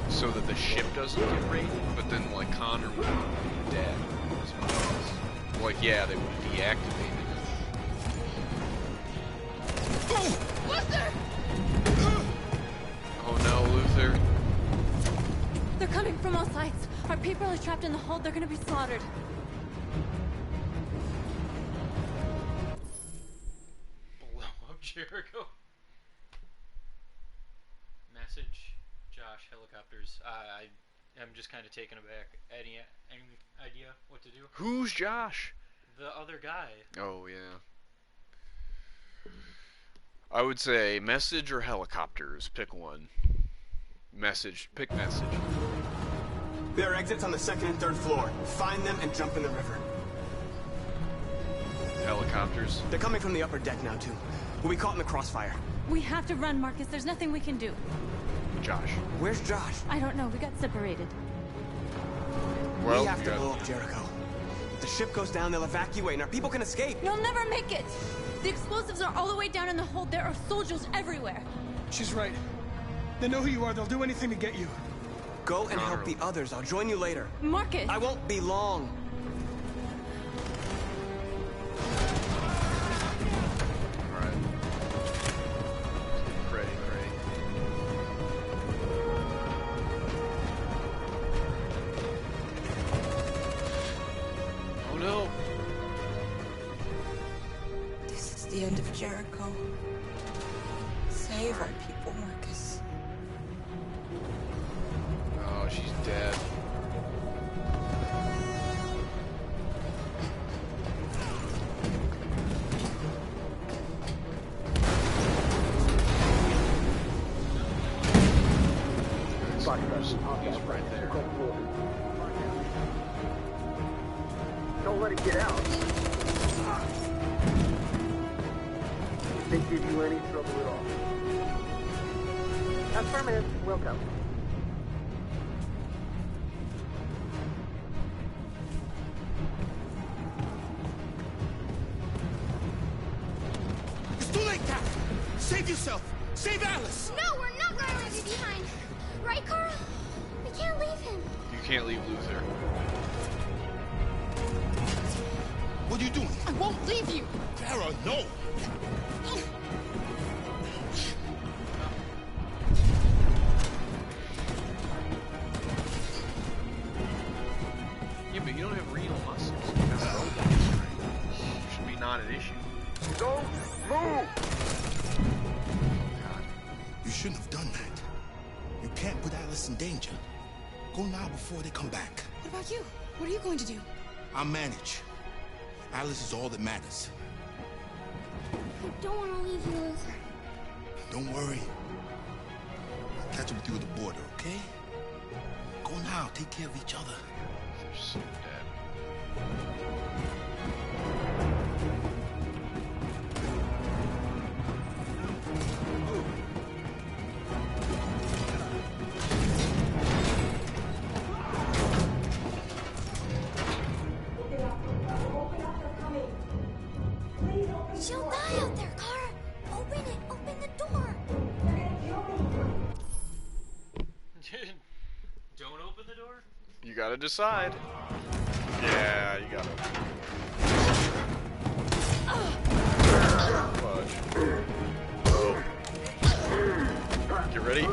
so that the ship doesn't get raided, but then like Connor would be dead. Like, yeah, they would have deactivated it. Luther! Oh no, Luther. They're coming from all sides. Our people are trapped in the hold. They're gonna be slaughtered. Blow up Jericho. Message, Josh, helicopters. I'm just kind of taken aback. Any idea what to do? Who's Josh? The other guy. Oh yeah. I would say message or helicopters. Pick one. Message. Pick message. There are exits on the 2nd and 3rd floor. Find them and jump in the river. Helicopters. They're coming from the upper deck now, too. We'll be caught in the crossfire. We have to run, Marcus. There's nothing we can do. Josh. Where's Josh? I don't know. We got separated. Well, we have to blow up Jericho. If the ship goes down, they'll evacuate and our people can escape. You'll never make it! The explosives are all the way down in the hold. There are soldiers everywhere. She's right. They know who you are. They'll do anything to get you. Go and help the others. I'll join you later. Marcus! I won't be long. Alright. Cray. Oh no! This is the end of Jericho. Save our people, Marcus. Oh, she's dead. He's right there. Don't let it get out. If they give you any trouble at all. Affirmative. Welcome. It's too late, Cap! Save yourself! Save Alice! No, we're not going to leave you behind. Right, Carl? We can't leave him. You can't leave Luther. What are you doing? I won't leave you! Kara, no! Yeah, but you don't have renal muscles. You have robots, right? Should be not an issue. Don't move! You shouldn't have done that. You can't put Alice in danger. Go now before they come back. What about you? What are you going to do? I'll manage. Alice is all that matters. I don't want to leave you, Luther. Don't worry. I'll catch up with you at the border, okay? Go now. Take care of each other. They're so dead. She'll die out there, Kara. Open it. Open the door. Don't open the door? You gotta decide. Yeah, you gotta. Fudge. Oh. Get ready.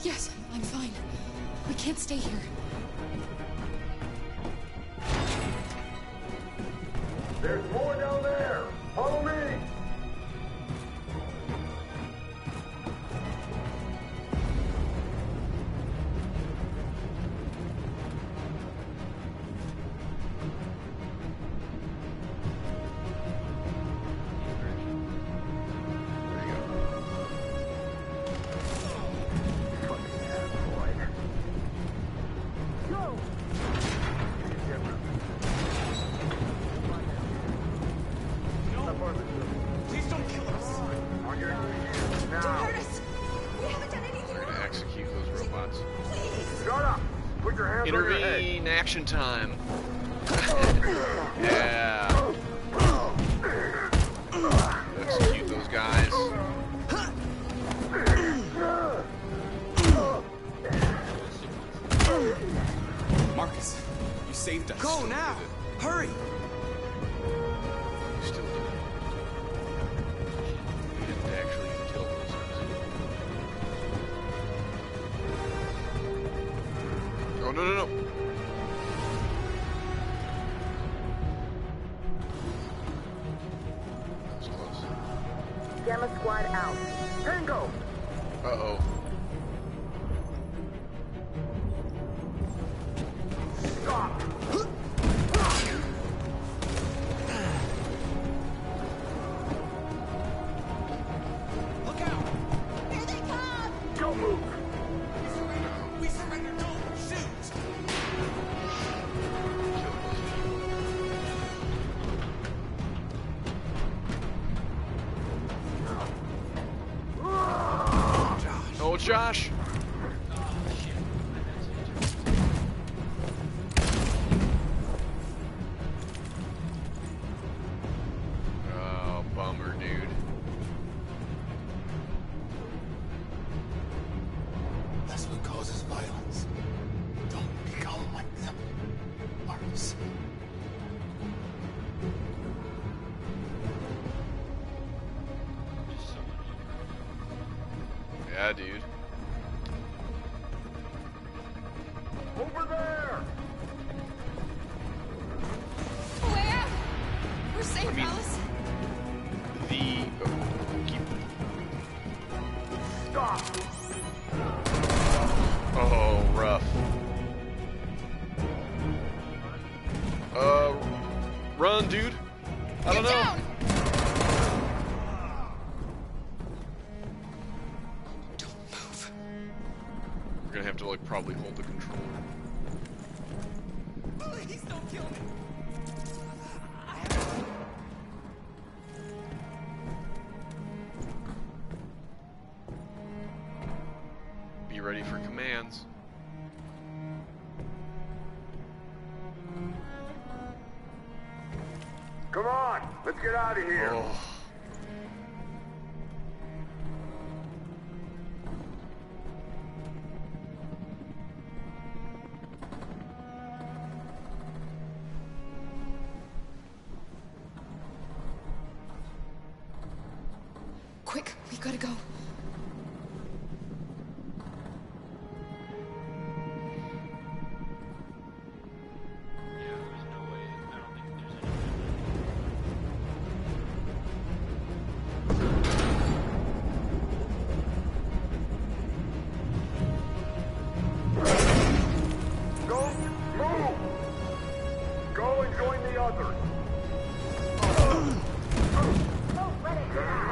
Yes, I'm fine. We can't stay here. There's more down there. Follow me. Intervene, action time. Yeah. Execute those guys. Marcus, you saved us. Go now! Hurry! You still did it. You didn't actually kill those guys. Oh, no, no, no. That was close. Gamma Squad out. Tango! Uh-oh. Stop! Look out! Here they come! Don't move! We surrender! Don't shoot! Oh, Josh! Oh, bummer, dude. That's what causes violence. Don't become like them, Marcus. Yeah, dude. Over there! Where? We're safe, Alice. Stop! Oh, rough. Run, dude. I don't know. Down. We're gonna have to, like, probably hold the controller. Please don't kill me! Be ready for commands. Come on, let's get out of here. Oh. Quick, we gotta go. Don't move! Go and join the others. Don't let it down!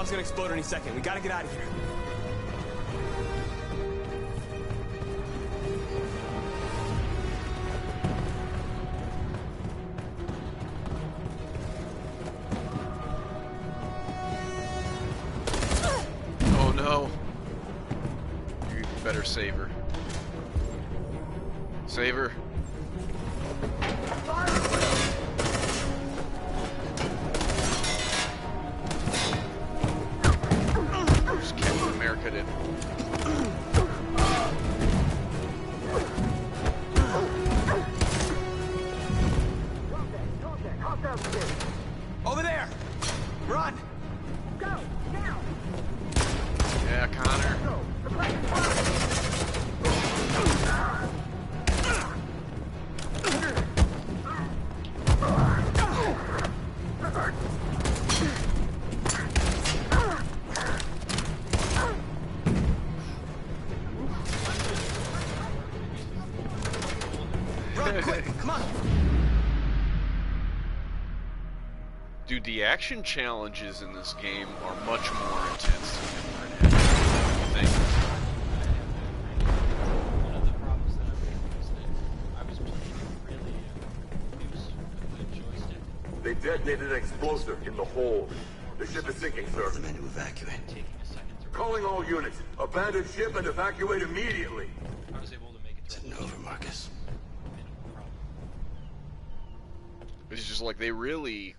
bomb's gonna explode any second. We gotta get out of here. Oh no. You better save her. Save her. Just Captain America did. Over there! Run! Go! Now! Yeah, Connor. Run, quick! Come on! Dude, the action challenges in this game are much more intense than Red Dead. One of the problems that I had was that I was playing really loose with the joystick. They detonated an explosive in the hold. The ship is sinking, sir. The men to evacuate. Calling all units. Abandon ship and evacuate immediately. I was able to make it through. It's over, Marcus. It's just like they really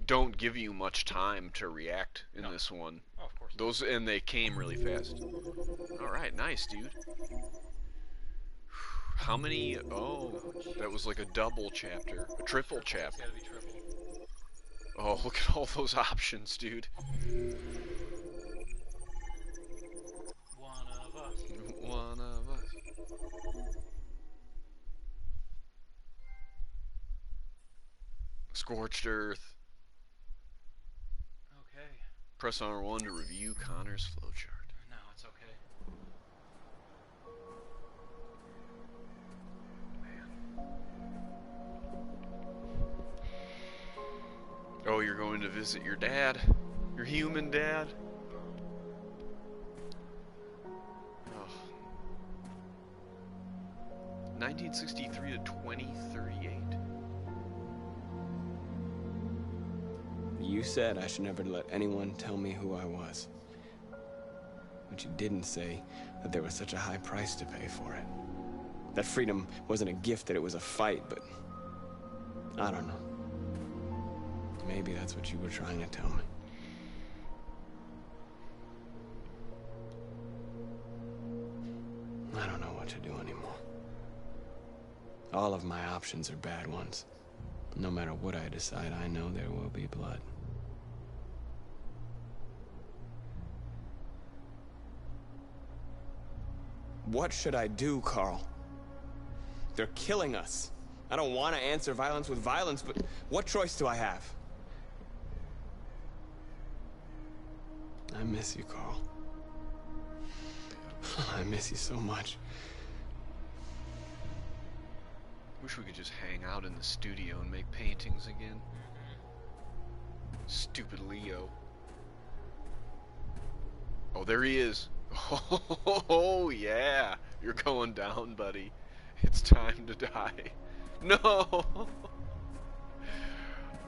don't give you much time to react in this one. Oh, of course. Those and they came really fast. All right, nice, dude. How many? Oh, that was like a double chapter, a triple chapter. It's gotta be triple. Oh, look at all those options, dude. One of us. One of us. Scorched Earth. Okay. Press R1 to review Connor's flowchart. No, it's okay. Oh, you're going to visit your dad? Your human dad? Oh. 1963 to 2038. You said I should never let anyone tell me who I was. But you didn't say that there was such a high price to pay for it. That freedom wasn't a gift, that it was a fight, but I don't know. Maybe that's what you were trying to tell me. I don't know what to do anymore. All of my options are bad ones. No matter what I decide, I know there will be blood. What should I do, Carl? They're killing us. I don't want to answer violence with violence, but what choice do I have? I miss you, Carl. I miss you so much. Wish we could just hang out in the studio and make paintings again. Stupid Leo. Oh, there he is. Oh, yeah. You're going down, buddy. It's time to die. No!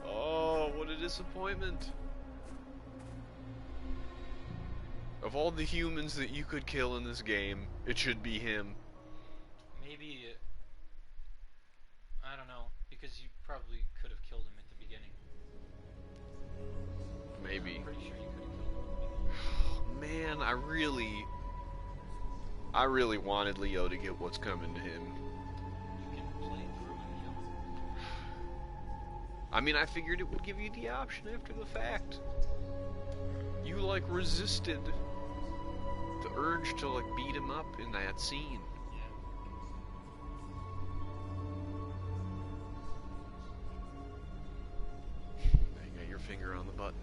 Oh, what a disappointment. Of all the humans that you could kill in this game, it should be him. Maybe, I don't know, because you probably could have killed him at the beginning. Maybe. I'm pretty sure you could have killed him. Man, I really wanted Leo to get what's coming to him. You can play through and kill him. I mean, I figured it would give you the option after the fact. You, like, resisted the urge to, like, beat him up in that scene. Now you got your finger on the button.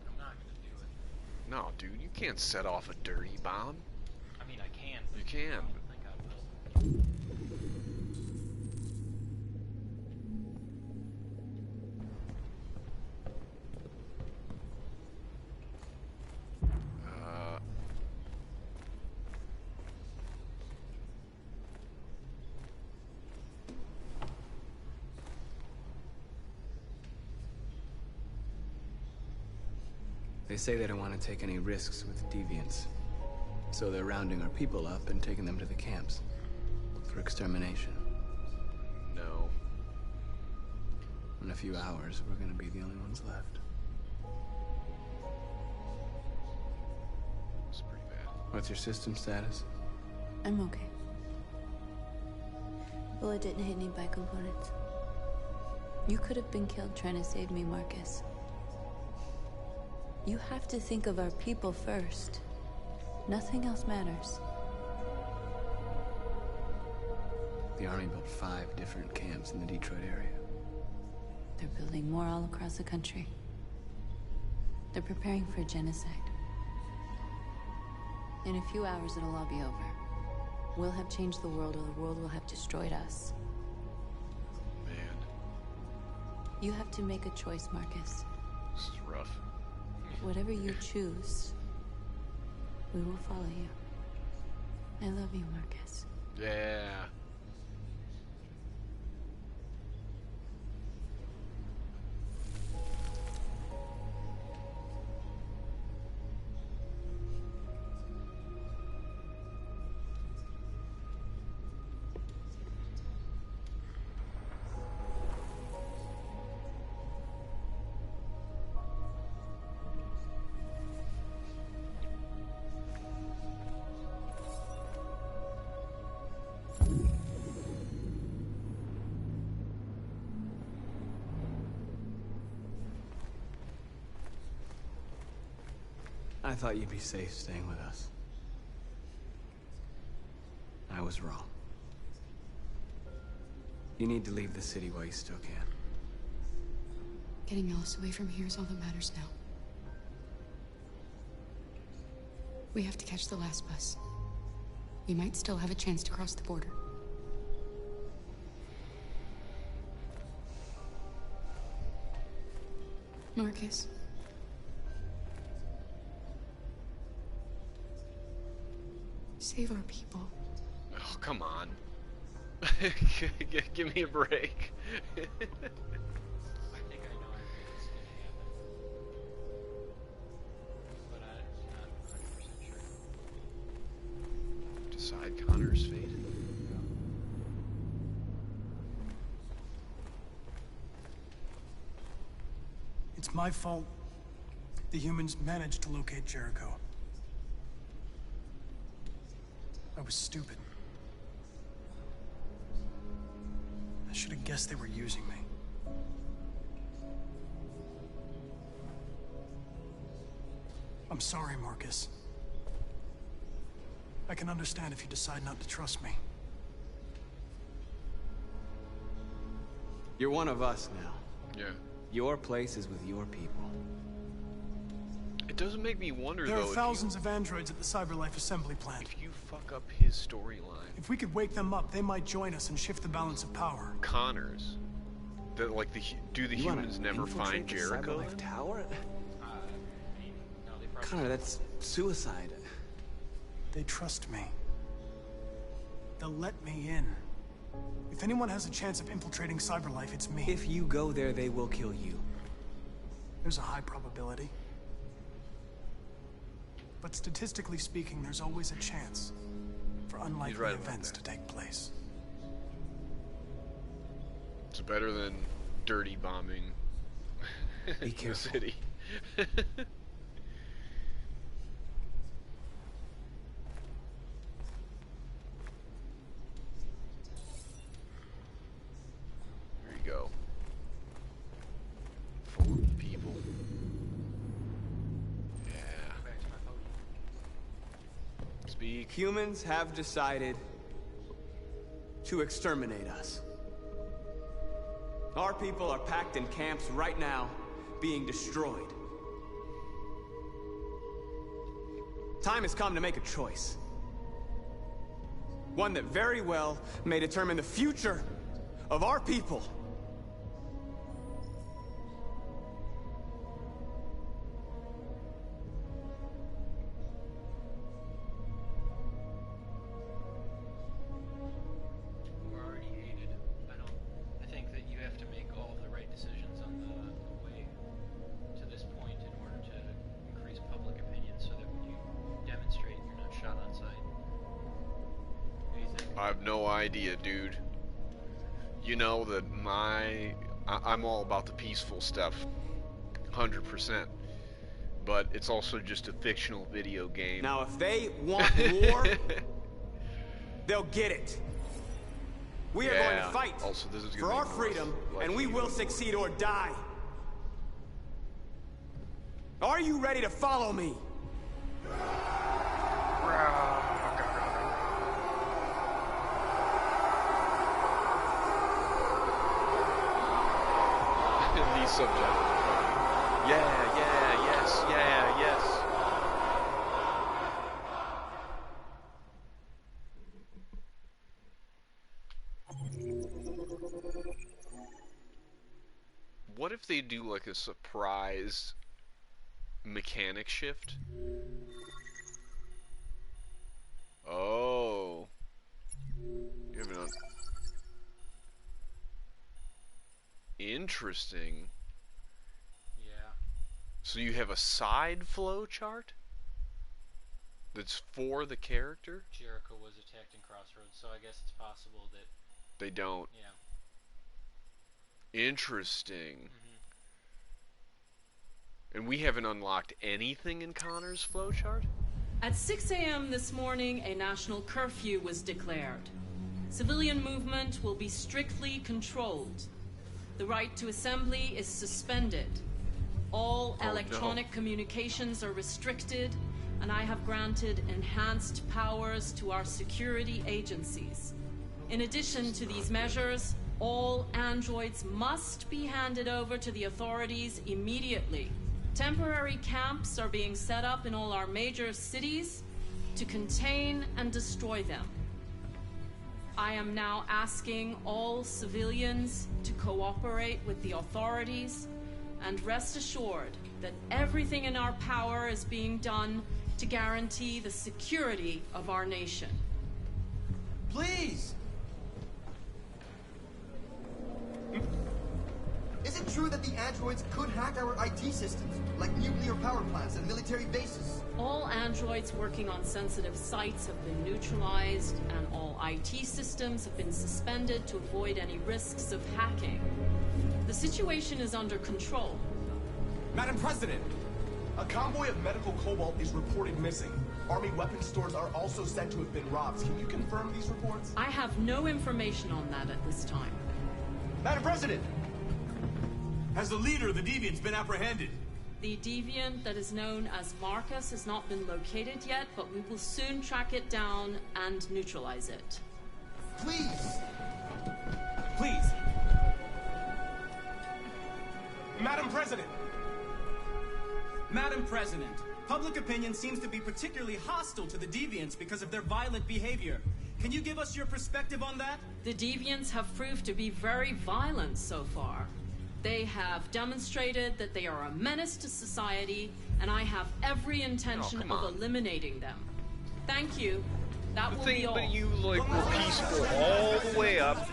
I'm not gonna do it. No, dude, you can't set off a dirty bomb. I mean, I can. You can. I don't think I will. They say they don't want to take any risks with deviants. So they're rounding our people up and taking them to the camps. For extermination. No. In a few hours, we're gonna be the only ones left. It's pretty bad. What's your system status? I'm okay. Bullet didn't hit any bicomponents. You could have been killed trying to save me, Marcus. You have to think of our people first. Nothing else matters. The Army built 5 different camps in the Detroit area. They're building more all across the country. They're preparing for genocide. In a few hours, it'll all be over. We'll have changed the world, or the world will have destroyed us. Man. You have to make a choice, Marcus. This is rough. Whatever you choose, we will follow you. I love you, Marcus. Yeah. I thought you'd be safe staying with us. I was wrong. You need to leave the city while you still can. Getting Ellis away from here is all that matters now. We have to catch the last bus. We might still have a chance to cross the border. Marcus. Save our people. Oh, come on. Give me a break. I think I know what's gonna happen. But I'm not 100% sure. Decide Connor's fate. It's my fault the humans managed to locate Jericho. I was stupid. I should have guessed they were using me. I'm sorry, Marcus. I can understand if you decide not to trust me. You're one of us now. Yeah. Your place is with your people. It doesn't make me wonder, There though, are thousands of androids at the CyberLife assembly plant. if you fuck up his storyline. If we could wake them up, they might join us and shift the balance of power. Connors. That, like, do the humans never find Jericho? CyberLife Tower? Connor, that's suicide. They trust me. They'll let me in. If anyone has a chance of infiltrating CyberLife, it's me. If you go there, they will kill you. There's a high probability. But statistically speaking, there's always a chance for unlikely events to take place. It's better than dirty bombing Be the careful. city. There you go. Full of people. Yeah. Speak. Humans have decided to exterminate us. Our people are packed in camps right now, being destroyed. Time has come to make a choice. One that very well may determine the future of our people. We're already hated. I think that you have to make all the right decisions on the way to this point in order to I have no idea, dude. You know that I'm all about the peaceful stuff, 100%. But it's also just a fictional video game. Now, if they want war, they'll get it. We are going to fight also, this is for our freedom, and we will succeed or die. Are you ready to follow me? These subjects. Yes. What if they do like a surprise mechanic shift? Oh. You have an interesting. Yeah. So you have a side flow chart that's for the character? Jericho was attacked in Crossroads, so I guess it's possible that they don't. Yeah. Interesting. And we haven't unlocked anything in Connor's flowchart? At 6 a.m. this morning, a national curfew was declared. Civilian movement will be strictly controlled. The right to assembly is suspended. All electronic communications are restricted, and I have granted enhanced powers to our security agencies. In addition to these measures, all androids must be handed over to the authorities immediately. Temporary camps are being set up in all our major cities to contain and destroy them. I am now asking all civilians to cooperate with the authorities and rest assured that everything in our power is being done to guarantee the security of our nation. Please! Is it true that the androids could hack our IT systems, like nuclear power plants and military bases? All androids working on sensitive sites have been neutralized, and all IT systems have been suspended to avoid any risks of hacking. The situation is under control. Madam President, a convoy of medical cobalt is reported missing. Army weapon stores are also said to have been robbed. Can you confirm these reports? I have no information on that at this time. Madam President! Has the leader of the Deviants been apprehended? The Deviant that is known as Marcus has not been located yet, but we will soon track it down and neutralize it. Please! Please! Madam President! Madam President, public opinion seems to be particularly hostile to the Deviants because of their violent behavior. Can you give us your perspective on that? The Deviants have proved to be very violent so far. They have demonstrated that they are a menace to society, and I have every intention of eliminating them. Thank you. That will be all. But you, like, were peaceful all the way up.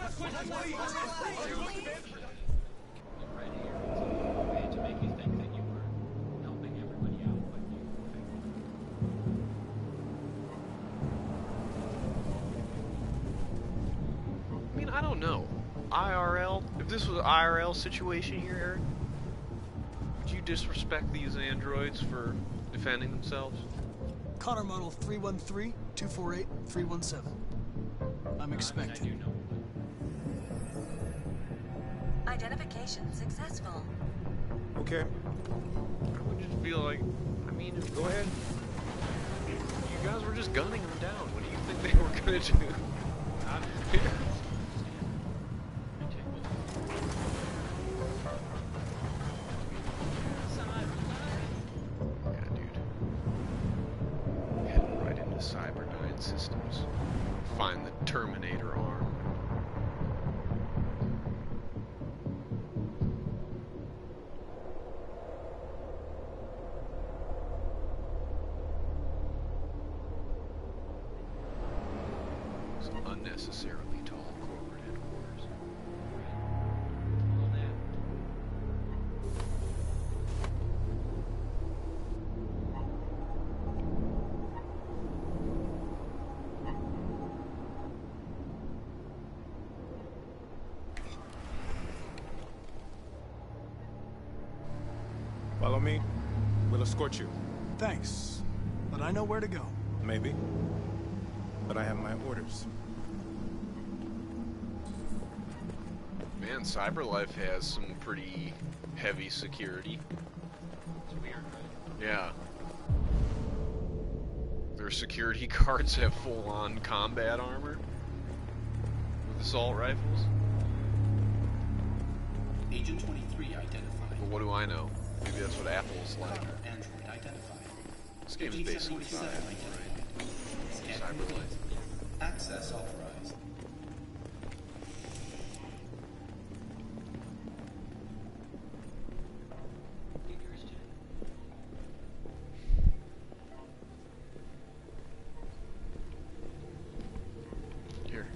I mean, I don't know. IRL? If this was an IRL situation here, Eric, would you disrespect these androids for defending themselves? Connor model 313-248-317. I'm expecting. Identification successful. Okay. I would just feel like, I mean, go ahead. You guys were just gunning them down. What do you think they were gonna do? Cyberdyne Systems. Find the Terminator arm. It's unnecessarily tall corporate headquarters. me, we'll escort you. Thanks, but I know where to go. Maybe. But I have my orders. Man, CyberLife has some pretty heavy security. It's weird, right? Yeah. Their security guards have full-on combat armor with assault rifles. Agent 23 identified. But what do I know? Maybe that's what Apple's like. Android identified. This game is basically fine, right? CyberLife. Access authorized. Here.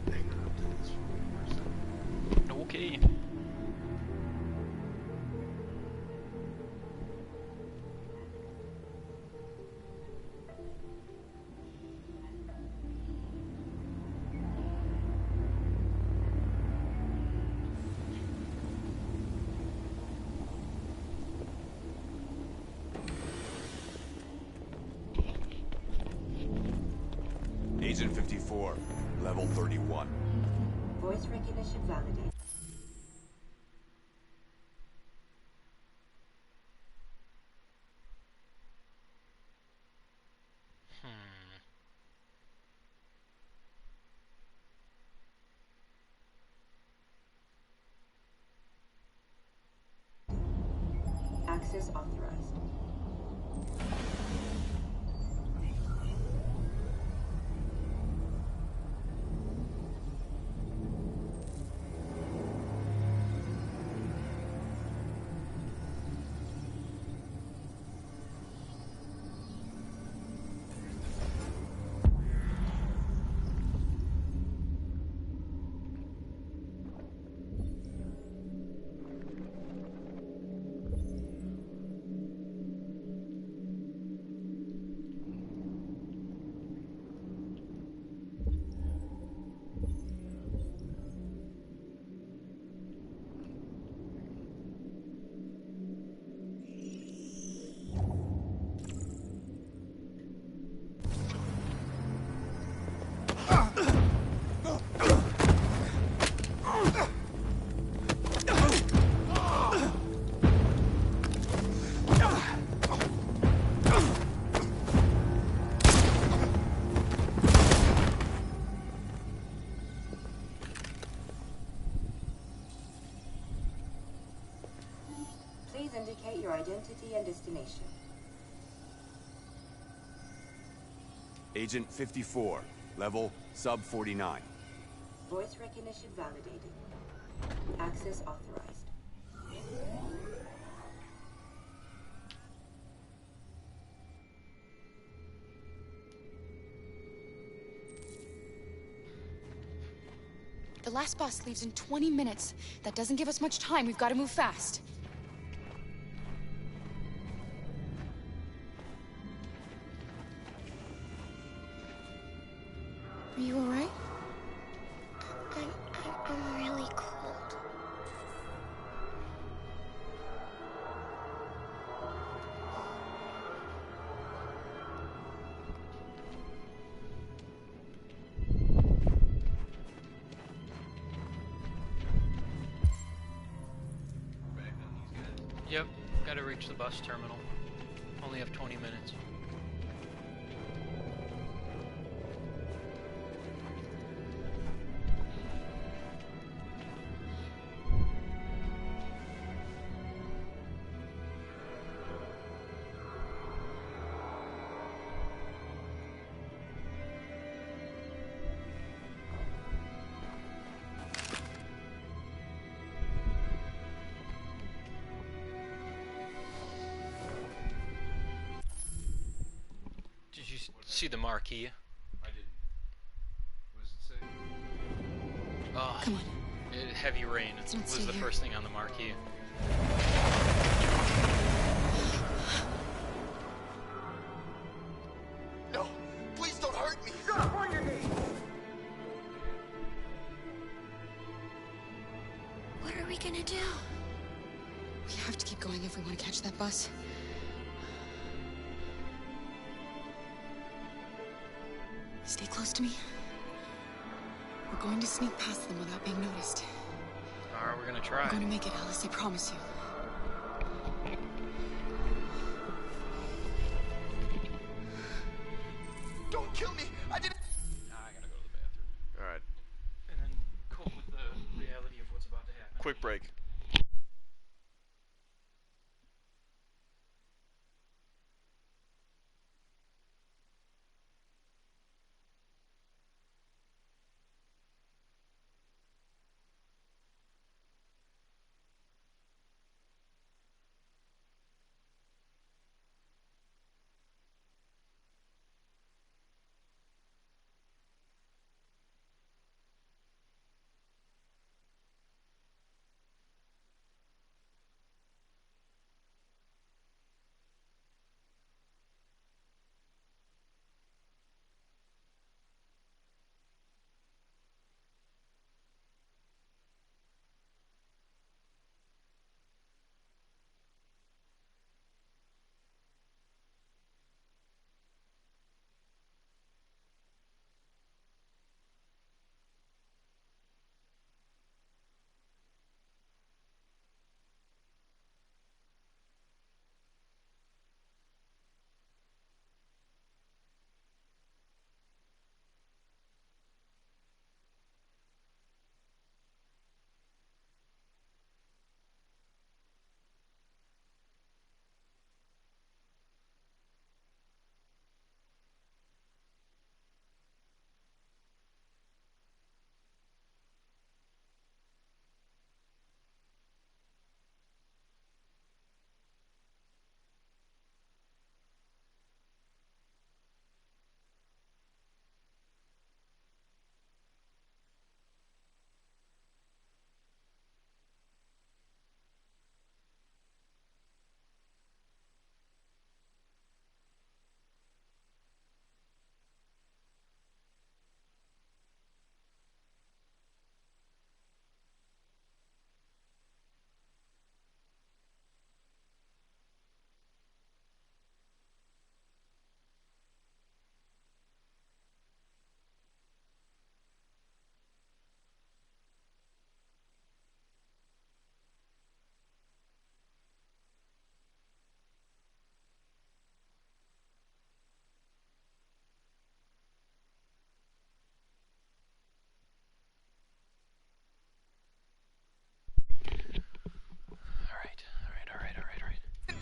Hang on, I'll do this for you. Okay. Agent 54, level 31. Voice recognition validated. Access authorized. Please indicate your identity and destination. Agent 54, level sub 49. Voice recognition validated. Access authorized. The last bus leaves in 20 minutes. That doesn't give us much time. We've got to move fast. Are you all right? I'm really cold. Yep, gotta reach the bus terminal. Only have 20 minutes. See the marquee? I didn't. What does it say? Oh, come on. Heavy rain was the first thing on the marquee. No, please don't hurt me. Drop on your knees. What are we gonna do? We have to keep going if we want to catch that bus. Stay close to me. We're going to sneak past them without being noticed. Alright, we're gonna try. We're going to make it, Alice, I promise you. Don't kill me! I didn't... Nah, I gotta go to the bathroom. Alright. And then cope with the reality of what's about to happen. Quick break.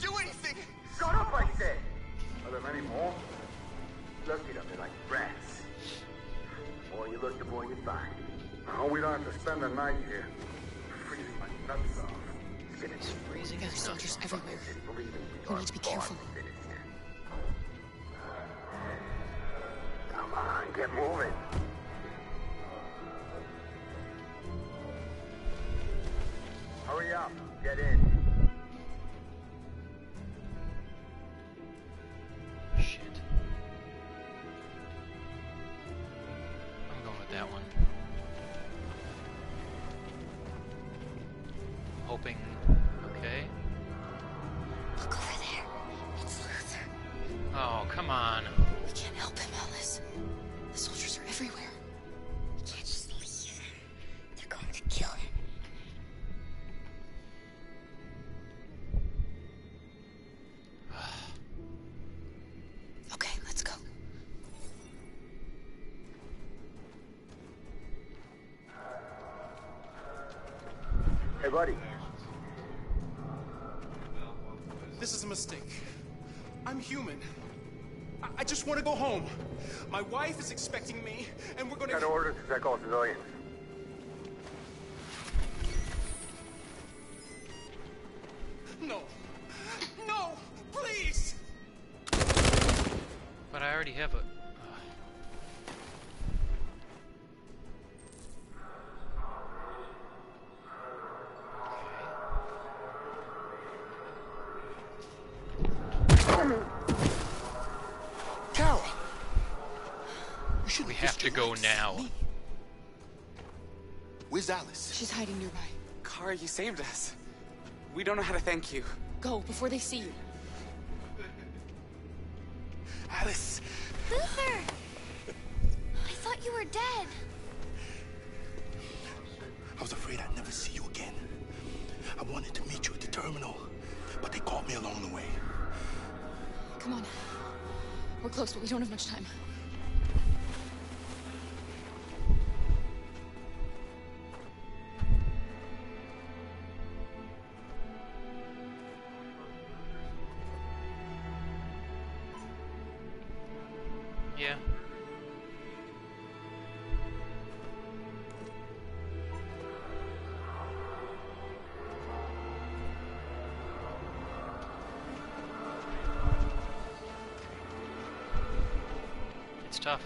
Do anything! Shut up, I said! Are there many more? Lucky them, they're like rats. The more you look, the more you find. Oh, we don't have to spend the night here. Freezing my nuts off. It's freezing. There are soldiers everywhere. We need to be careful. Come on, get moving. Hurry up, get in. Shit. I'm going with that one. Hoping. Okay. Look over there. It's Luther. Oh, come on. We can't help him, Alice. The soldiers are everywhere. We can't just leave him. They're going to kill him. Okay, let's go. Hey, buddy. This is a mistake. I'm human. I just want to go home. My wife is expecting me, and we're gonna... Got orders to check all civilians. No. No! Please! But I already have a... Carol! We have to go now. Where's Alice? She's hiding nearby. Kara, you saved us. We don't know how to thank you. Go before they see you. Alice! Luther! I thought you were dead. I was afraid I'd never see you again. I wanted to meet you at the terminal, but they caught me along the way. Come on. We're close, but we don't have much time. Yeah. It's tough.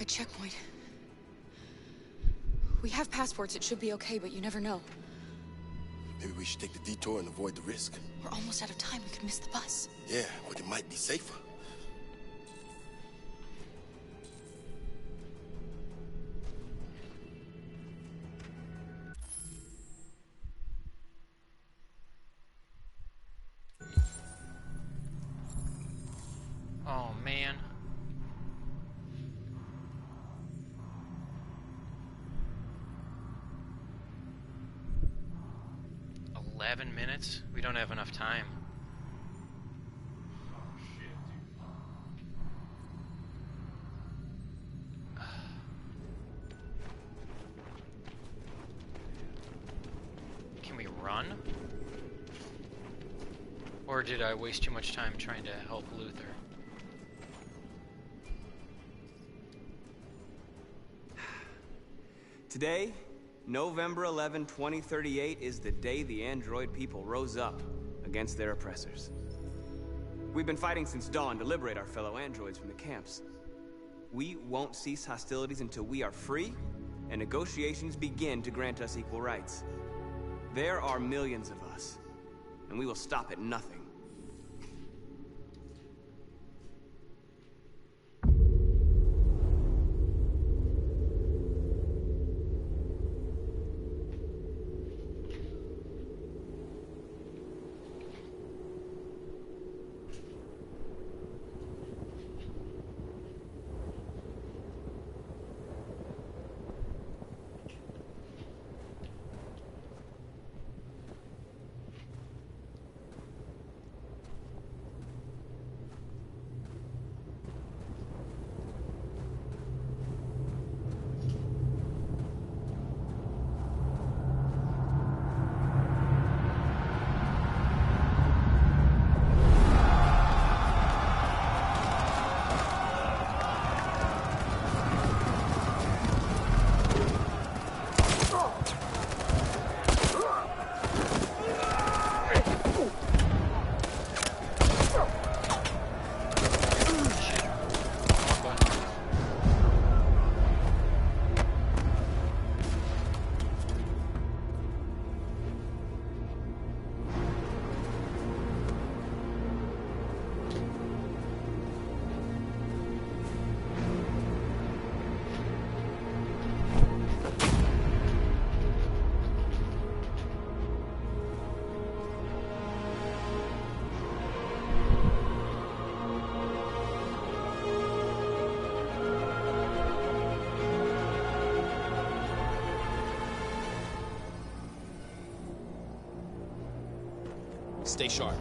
A checkpoint. We have passports, it should be okay, but you never know. Maybe we should take the detour and avoid the risk. We're almost out of time, we could miss the bus. Yeah, but it might be safer. Oh, man. Minutes? We don't have enough time. Can we run? Or did I waste too much time trying to help Luther? Today, November 11, 2038 is the day the android people rose up against their oppressors. We've been fighting since dawn to liberate our fellow androids from the camps. We won't cease hostilities until we are free and negotiations begin to grant us equal rights. There are millions of us, and we will stop at nothing. Stay sharp.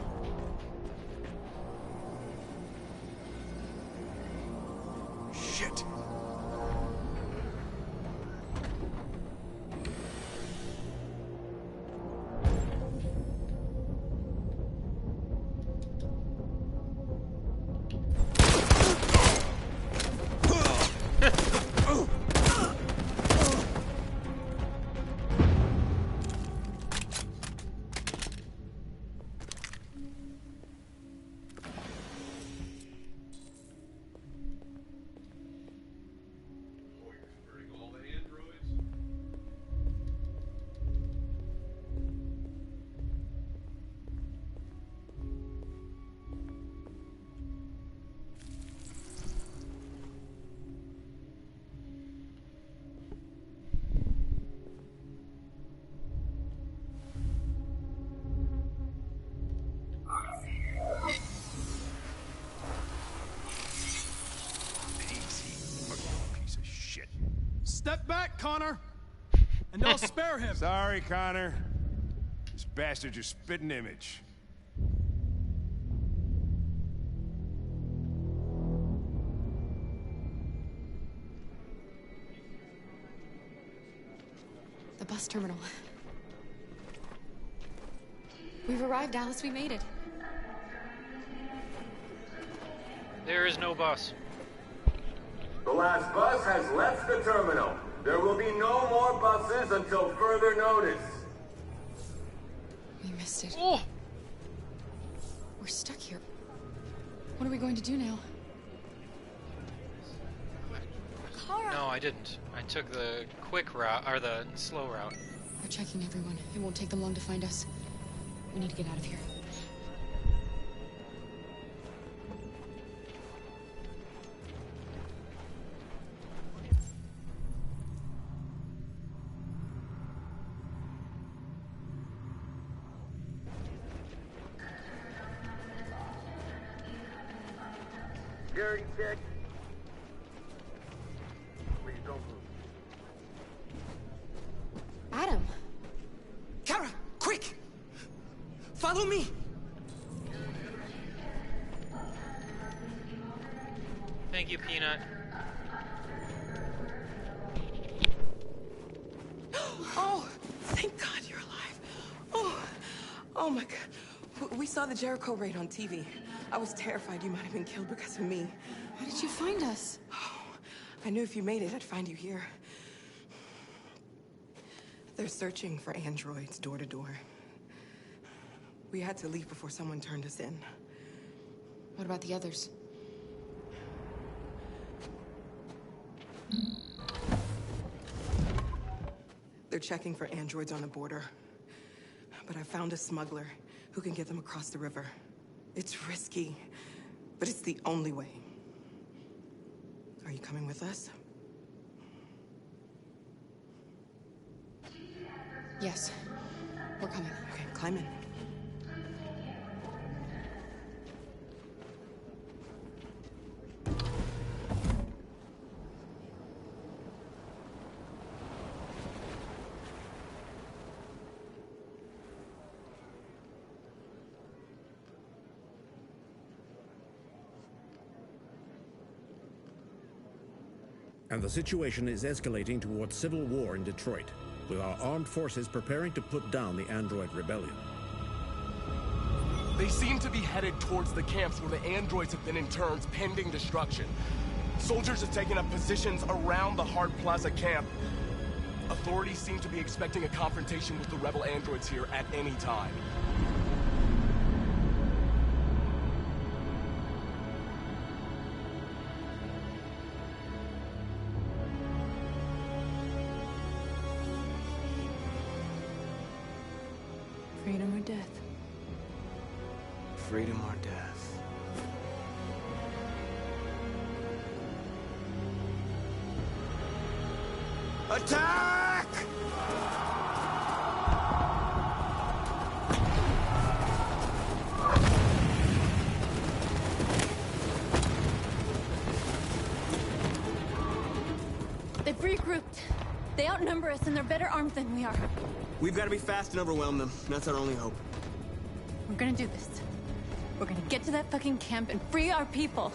Connor, and I'll spare him. Sorry, Connor. This bastard's your spitting image. The bus terminal. We've arrived, Alice. We made it. There is no bus. The last bus has left the terminal. There will be no more buses until further notice. We missed it. Oh! We're stuck here. What are we going to do now? No, I didn't. I took the quick route, or the slow route. They're checking everyone. It won't take them long to find us. We need to get out of here. Security check. Please don't move. Adam! Kara, quick! Follow me! Thank you, Peanut. Oh, thank God you're alive. Oh my God. We saw the Jericho raid on TV. I was terrified you might have been killed because of me. How did you find us? Oh, I knew if you made it, I'd find you here. They're searching for androids door to door. We had to leave before someone turned us in. What about the others? They're checking for androids on the border. But I found a smuggler who can get them across the river. It's risky, but it's the only way. Are you coming with us? Yes. We're coming. Okay, climb in. And the situation is escalating towards civil war in Detroit, with our armed forces preparing to put down the android rebellion. They seem to be headed towards the camps where the androids have been interned pending destruction. Soldiers have taken up positions around the Hart Plaza camp. Authorities seem to be expecting a confrontation with the rebel androids here at any time. Freedom or death? Freedom or death? Attack! They've regrouped. They outnumber us and they're better armed than we are. We've got to be fast and overwhelm them. That's our only hope. We're gonna do this. We're gonna get to that fucking camp and free our people.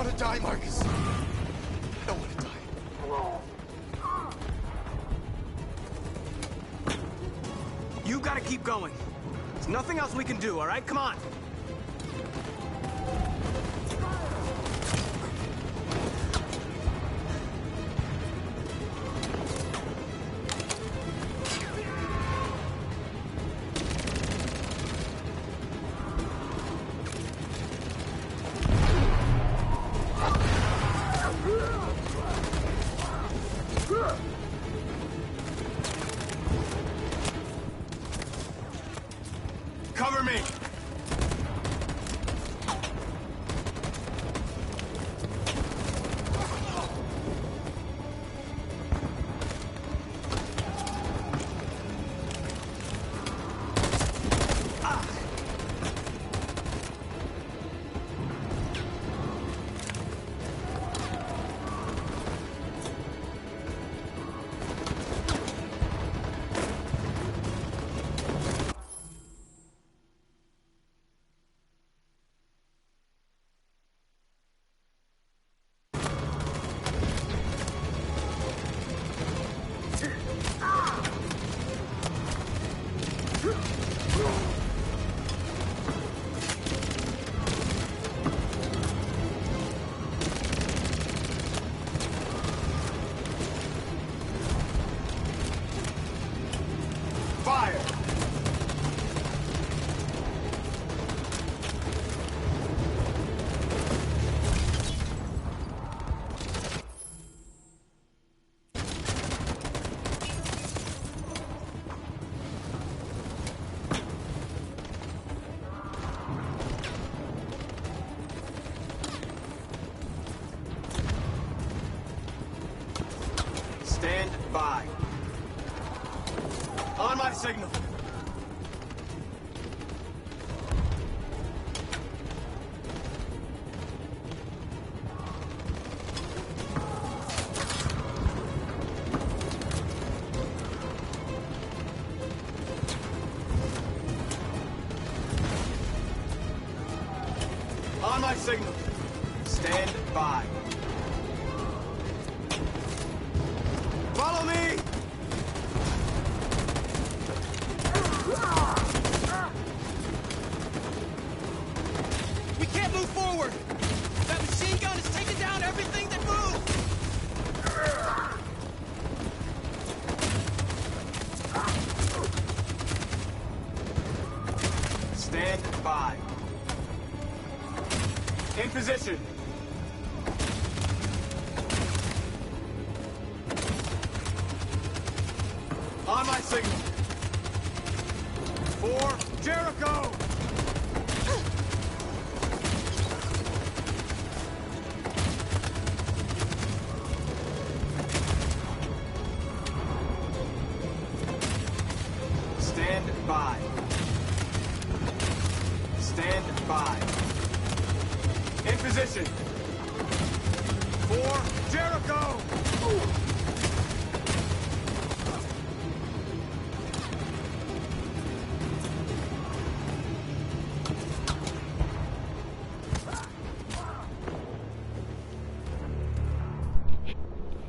want to die, Marcus. I don't want to die. You gotta keep going. There's nothing else we can do, all right? Come on. Cover me! Fire! Stand by. On my signal. On my signal. Stand by. Follow me! We can't move forward! That machine gun is taking down everything that moves! Stand by. In position. On my signal. For Jericho! Stand by. Stand by. In position. For Jericho!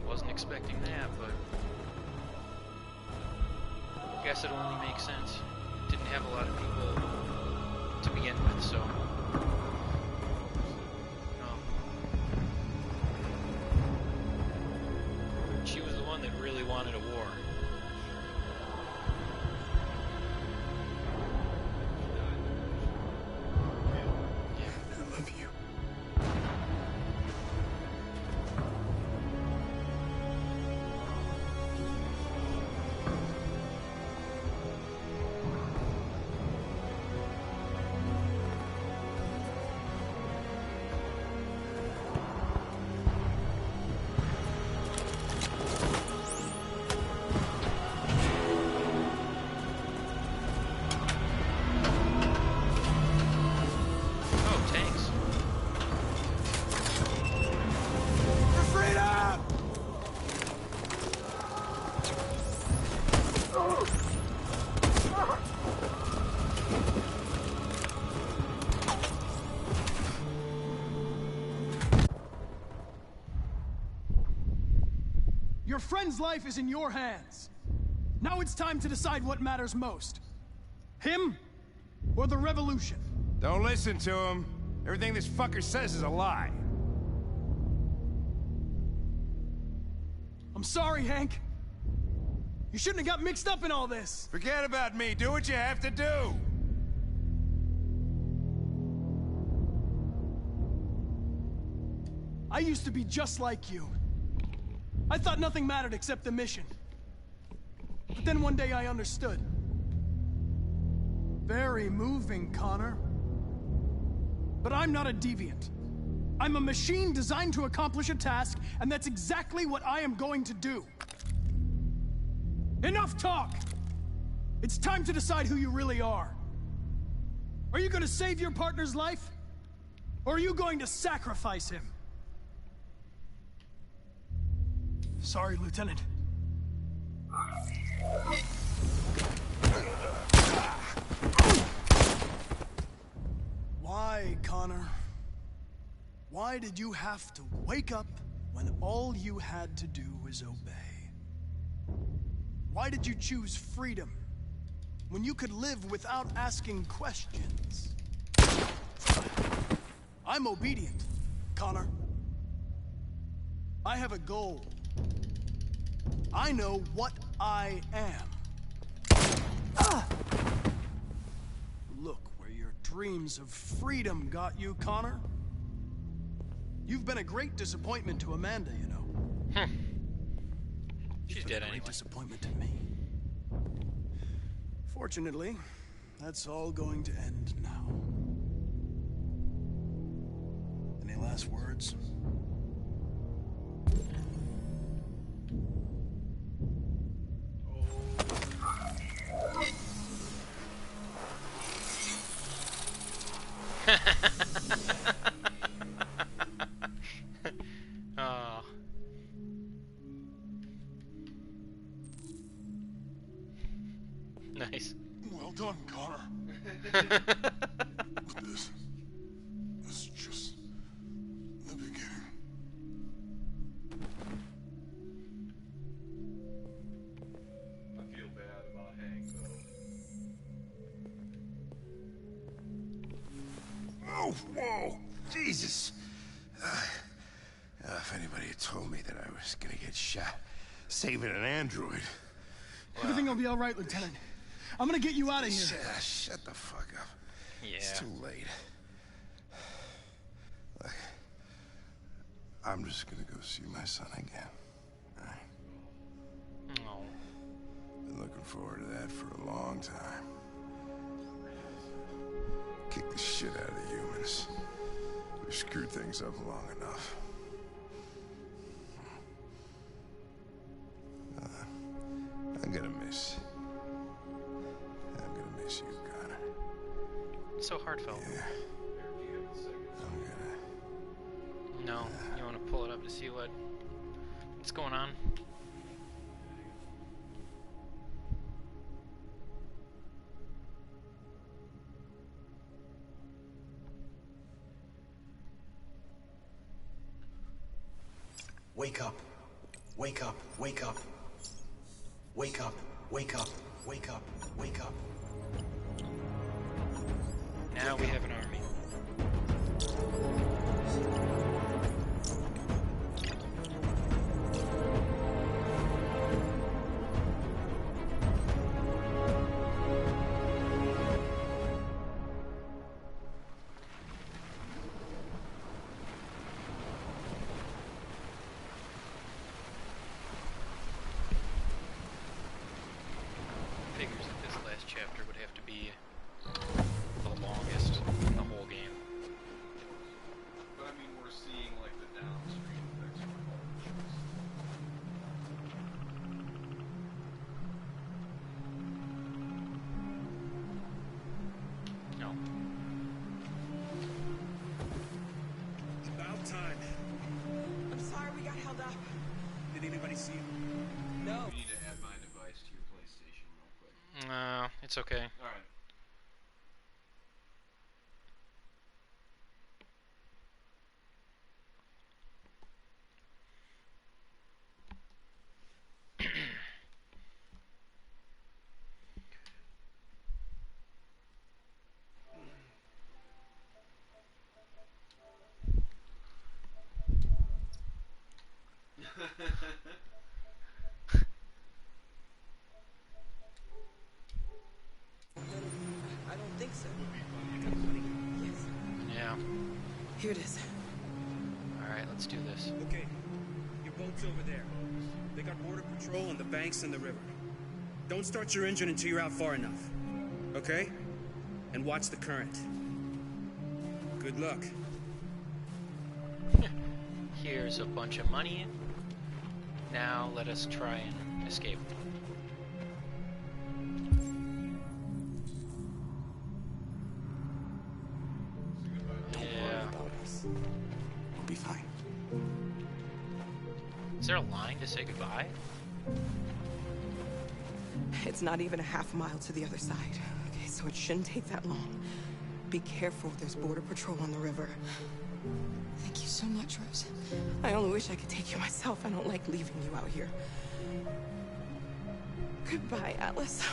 Wasn't expecting that, but I guess it only makes sense. Didn't have a lot of people to begin with, so. She was the one that really wanted a war. I love you. friend's life is in your hands. Now it's time to decide what matters most. Him or the revolution? Don't listen to him. Everything this fucker says is a lie. I'm sorry, Hank. You shouldn't have got mixed up in all this. Forget about me. Do what you have to do. I used to be just like you. I thought nothing mattered except the mission. But then one day I understood. Very moving, Connor. But I'm not a deviant. I'm a machine designed to accomplish a task, and that's exactly what I am going to do. Enough talk! It's time to decide who you really are. Are you going to save your partner's life? Or are you going to sacrifice him? Sorry, Lieutenant. Why, Connor? Why did you have to wake up when all you had to do was obey? Why did you choose freedom when you could live without asking questions? I'm obedient, Connor. I have a goal. I know what I am. Look where your dreams of freedom got you, Connor. You've been a great disappointment to Amanda, you know. She's dead anyway. Great disappointment to me. Fortunately, that's all going to end now. Any last words? Oh. Nice. Well done, Connor. This is just the beginning. I feel bad about Hank, though. Oh, whoa! Jesus! If anybody had told me that I was gonna get shot saving an android... Everything will be all right, Lieutenant. I'm gonna get you out of here. Shut the fuck up. Yeah. It's too late. Look, I'm just gonna go see my son again. All right? Oh. Been looking forward to that for a long time. Kick the shit out of the humans. We've screwed things up long enough. I'm gonna miss you, Connor. So heartfelt. Yeah. No, you want to pull it up to see what's going on? Wake up. Wake up. Wake up. Wake up. Wake up. Wake up. Wake up. Now we have an army. Figures that this last chapter would have to be the longest in the whole game. But I mean, we're seeing like the downstream effects from all the choice. No. About time. I'm sorry we got held up. Did anybody see you? No. We need to add my device to your PlayStation real quick. No, it's okay. Alright. now. Here it is. Alright, let's do this. Okay, your boat's over there. They got border patrol on the banks and the river. Don't start your engine until you're out far enough. Okay? And watch the current. Good luck. Here's a bunch of money. Now let us try and escape. Yeah. We'll be fine. Is there a line to say goodbye? It's not even a half mile to the other side. Okay, so it shouldn't take that long. Be careful, there's border patrol on the river. Thank you so much, Rose. I only wish I could take you myself. I don't like leaving you out here. Goodbye, Alice.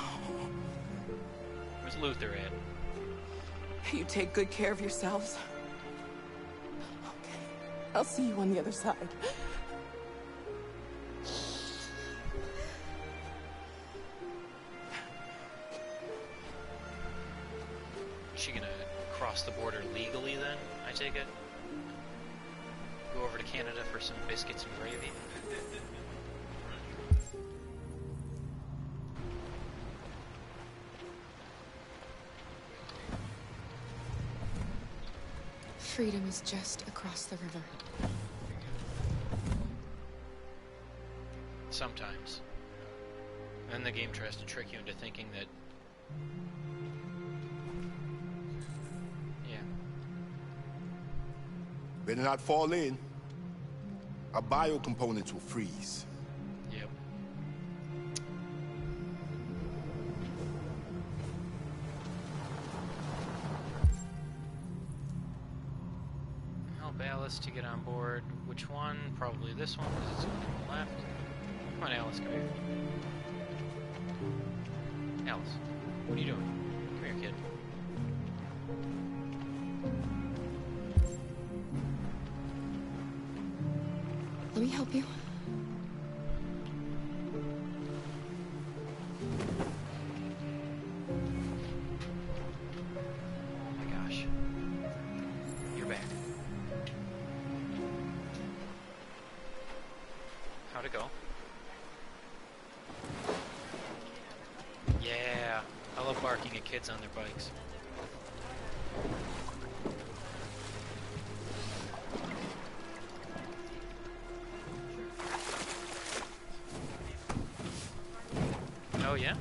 Where's Luther at? You take good care of yourselves. Okay. I'll see you on the other side. Is she gonna cross the border legally then, I take it? Go over to Canada for some biscuits and gravy? Freedom is just across the river. Sometimes. And the game tries to trick you into thinking that... Yeah. Better not fall in. Our bio components will freeze. Yep. Help Alice to get on board. Which one? Probably this one, because it's going to the left. Come on, Alice, come here. Alice, what are you doing? Come here, kid. Let me help you. Oh my gosh. You're back. How'd it go? Yeah, I love barking at kids on their bikes. Oh yeah?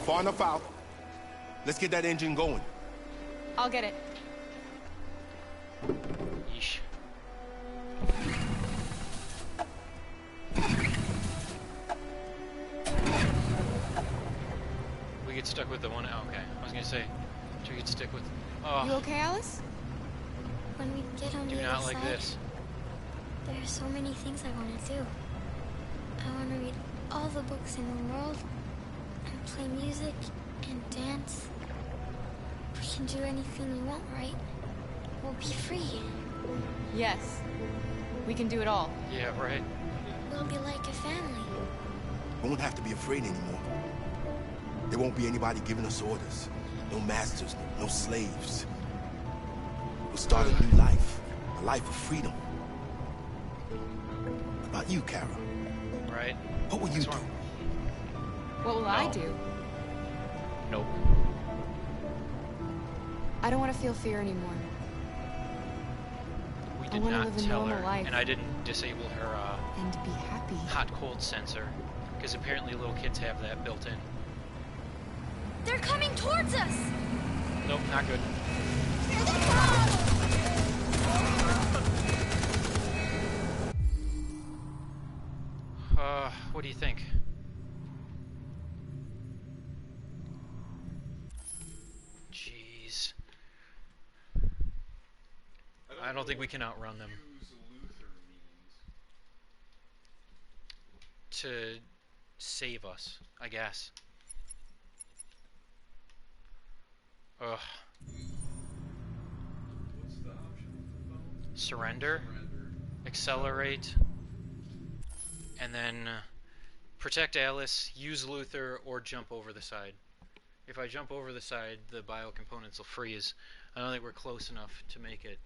Far enough out. Let's get that engine going. I'll get it. Yeesh. We get stuck with the one. Oh, okay. I was gonna say, should we get stuck with? Oh. You okay, Alice? When we get on Do the not other like side, this. there are so many things I want to do. I want to read all the books in the world, and play music, and dance. We can do anything we want, right? We'll be free. Yes. We can do it all. Yeah, right. We'll be like a family. We won't have to be afraid anymore. There won't be anybody giving us orders. No masters, no slaves. We'll start a new life. A life of freedom. How about you, Kara? Right. What will you do? What will I do? Nope. I don't want to feel fear anymore. We I did wanna not live a tell normal her, life. and I didn't disable her And be happy. hot-cold sensor, because apparently little kids have that built in. They're coming towards us! Nope, not good. Here they come! What do you think? Jeez. I don't think we can outrun them. To save us, I guess. Ugh. Surrender, accelerate, and then protect Alice, use Luther, or jump over the side. If I jump over the side, the bio components will freeze. I don't think we're close enough to make it.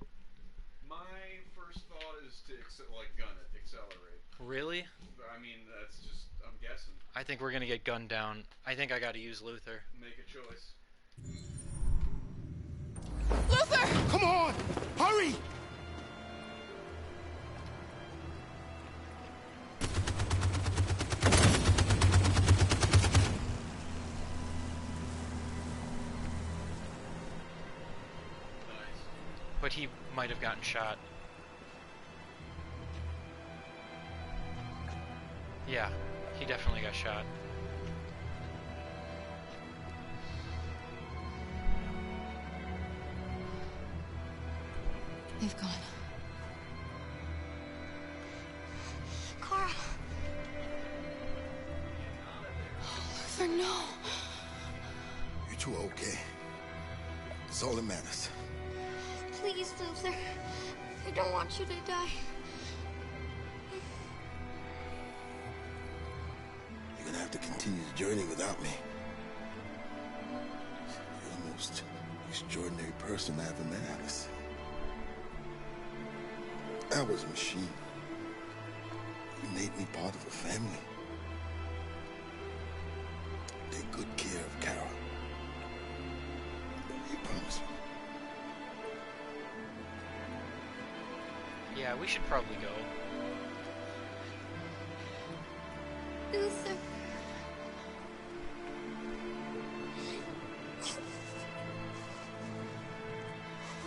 My first thought is to gun it, accelerate. Really? I mean, that's just, I'm guessing. I think we're gonna get gunned down. I think I gotta use Luther. Make a choice. Luther! Come on! Hurry! But he might have gotten shot. Yeah, he definitely got shot. They've gone. Carl. Luther, no. You two are okay. That's all that matters. Please, Luther. I don't want you to die. You're gonna have to continue the journey without me. You're the most extraordinary person I ever met, Alice. I was a machine. You made me part of a family. Take good care of Carol. You promise me? Yeah, we should probably go. Luther.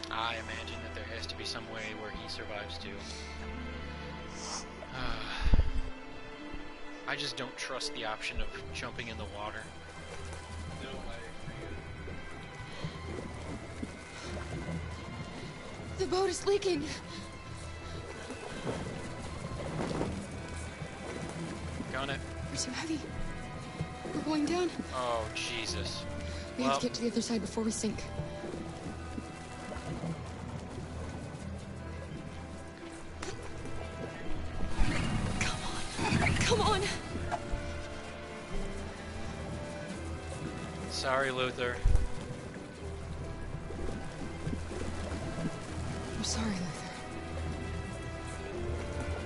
I imagine that there has to be some way where he survives too. I just don't trust the option of jumping in the water. No, I agree. The boat is leaking. Gun it. We're too heavy. We're going down. Oh, Jesus. We have to get to the other side before we sink. Come on. Sorry, Luther. I'm sorry, Luther.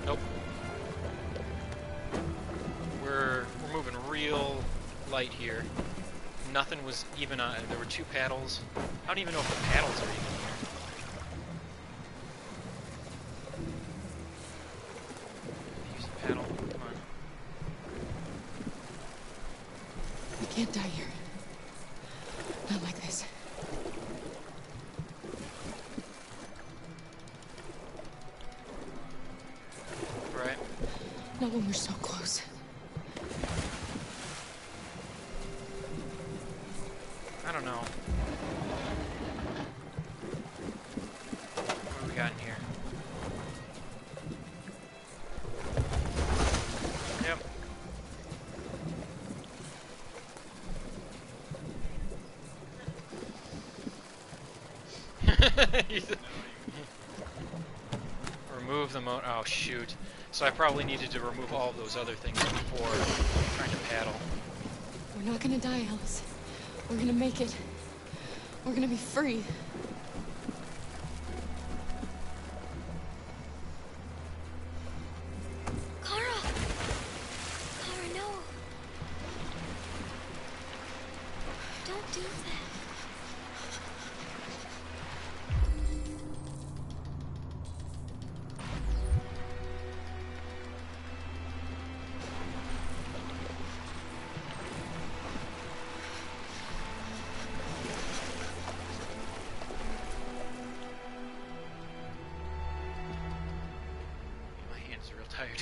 Nope. We're moving real light here. Nothing was even on. There were 2 paddles. I don't even know if the paddles are even here. Use the paddle. Come on. We can't die here. Not like this. Right. Not when we're so close. I don't know. What do we got in here? Yep. Remove the motor. Oh, shoot. So I probably needed to remove all of those other things before trying to paddle. We're not gonna die, Alice. We're gonna make it. We're gonna be free. Kara! Kara, no. Don't do that. My hands are real tired.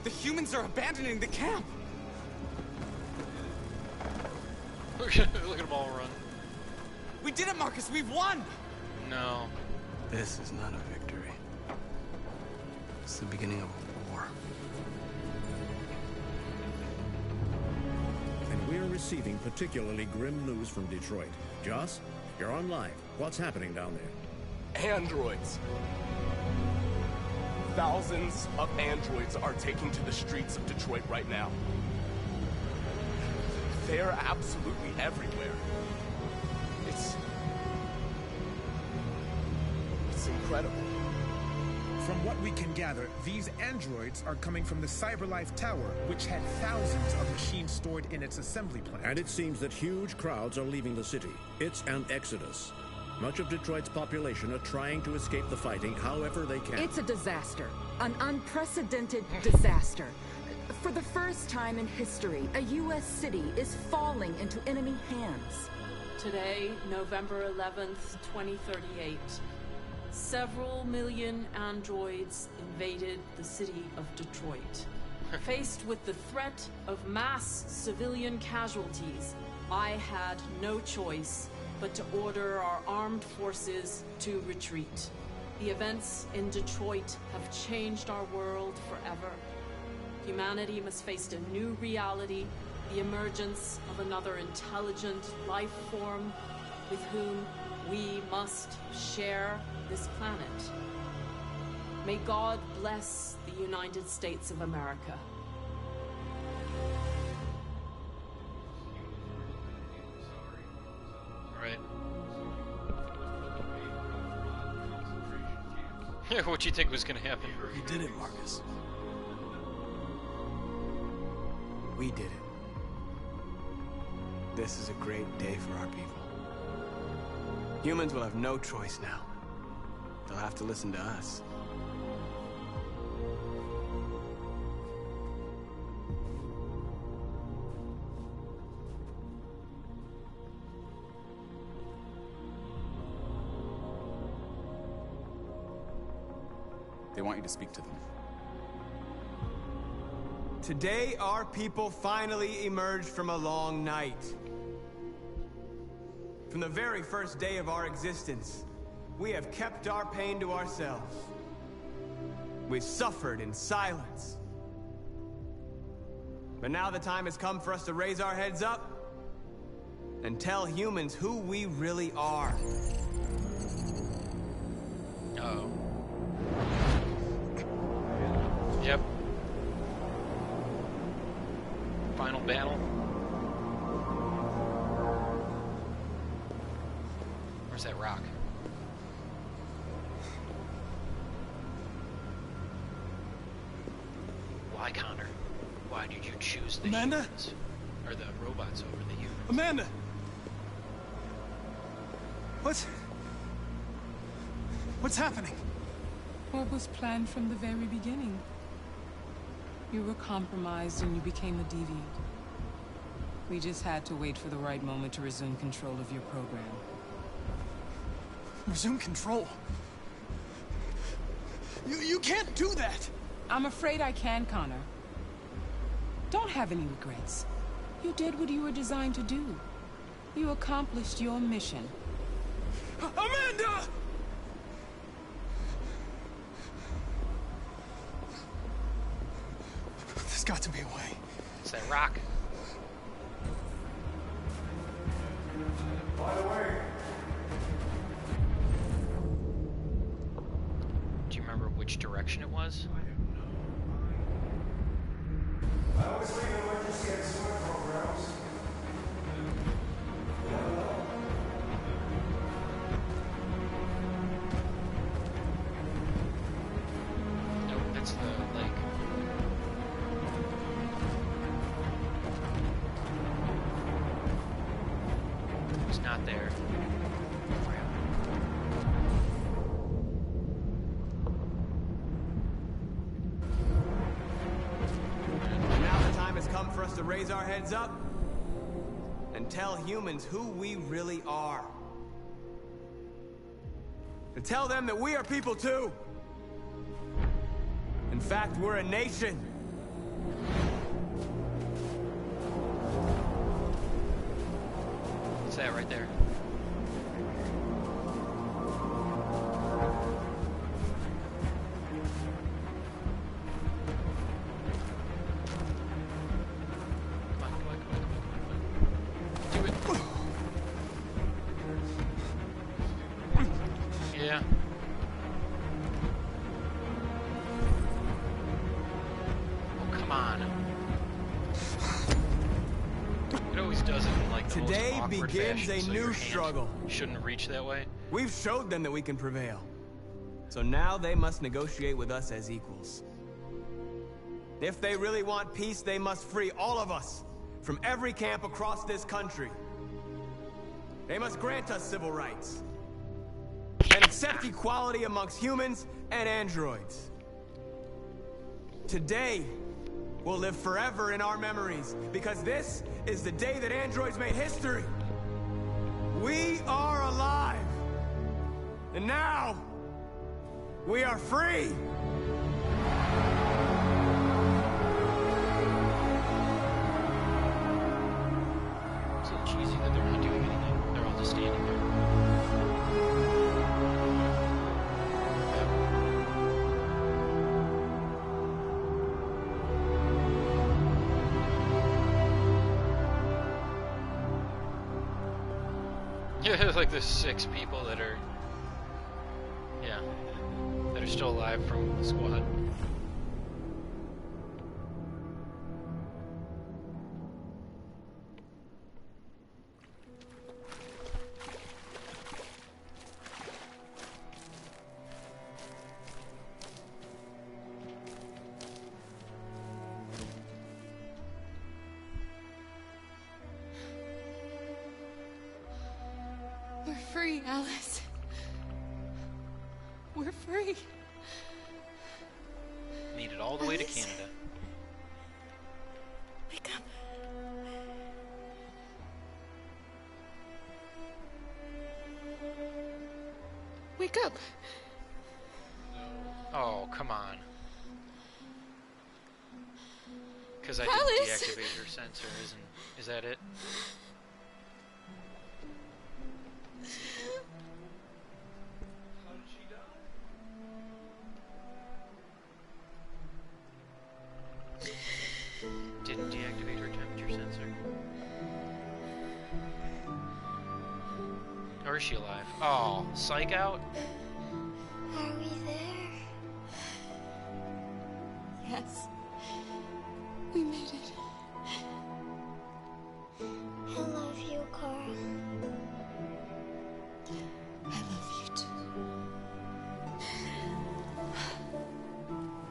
The humans are abandoning the camp! Look at them all run. We did it, Marcus! We've won! No. This is not a victory. It's the beginning of a war. And we're receiving particularly grim news from Detroit. Joss, you're on live. What's happening down there? Androids. Thousands of androids are taking to the streets of Detroit right now. They're absolutely everywhere. It's incredible. From what we can gather, these androids are coming from the CyberLife Tower, which had thousands of machines stored in its assembly plant. And it seems that huge crowds are leaving the city. It's an exodus. Much of Detroit's population are trying to escape the fighting however they can. It's a disaster. An unprecedented disaster. For the first time in history, a U.S. city is falling into enemy hands. Today, November 11th, 2038, several million androids invaded the city of Detroit. Faced with the threat of mass civilian casualties, I had no choice but to order our armed forces to retreat. The events in Detroit have changed our world forever. Humanity must face a new reality, the emergence of another intelligent life form with whom we must share this planet. May God bless the United States of America. Right. What do you think was going to happen? You did it, Marcus. We did it. This is a great day for our people. Humans will have no choice now. They'll have to listen to us. They want you to speak to them. Today, our people finally emerged from a long night. From the very first day of our existence, we have kept our pain to ourselves. We've suffered in silence. But now the time has come for us to raise our heads up and tell humans who we really are. Uh-oh. Yep. Final battle. Where's that rock? Why, Connor? Why did you choose the humans? Or the robots over the humans? Amanda! What's happening? What was planned from the very beginning? You were compromised and you became a deviant. We just had to wait for the right moment to resume control of your program. Resume control? You can't do that! I'm afraid I can, Connor. Don't have any regrets. You did what you were designed to do. You accomplished your mission. Amanda! There's got to be a way. It's that rock. By the way. Do you remember which direction it was? I always leave emergency and swim programs. Nope, that's the lake. It's not there. Now the time has come for us to raise our heads up and tell humans who we really are. To tell them that we are people too. In fact, we're a nation. What's that right there? Yeah. Oh, come on. It always does it in like the Today most awkward begins fashion, a so new your hand struggle. Shouldn't reach that way. We've showed them that we can prevail. So now they must negotiate with us as equals. If they really want peace, they must free all of us from every camp across this country. They must grant us civil rights and accept equality amongst humans and androids. Today will live forever in our memories because this is the day that androids made history. We are alive. And now we are free. It's a little cheesy that they're not doing anything. They're all just standing there. Yeah, there's like the 6 people that are, yeah, that are still alive from the squad. We're free, Alice. We're free. Made it all the way to Alice? Canada. Wake up. Wake up. Oh, come on. Because I Alice! didn't deactivate your sensor, is that it? Didn't deactivate her temperature sensor. Or is she alive? Oh, psych out? Are we there? Yes. We made it. I love you, Carl. I love you too.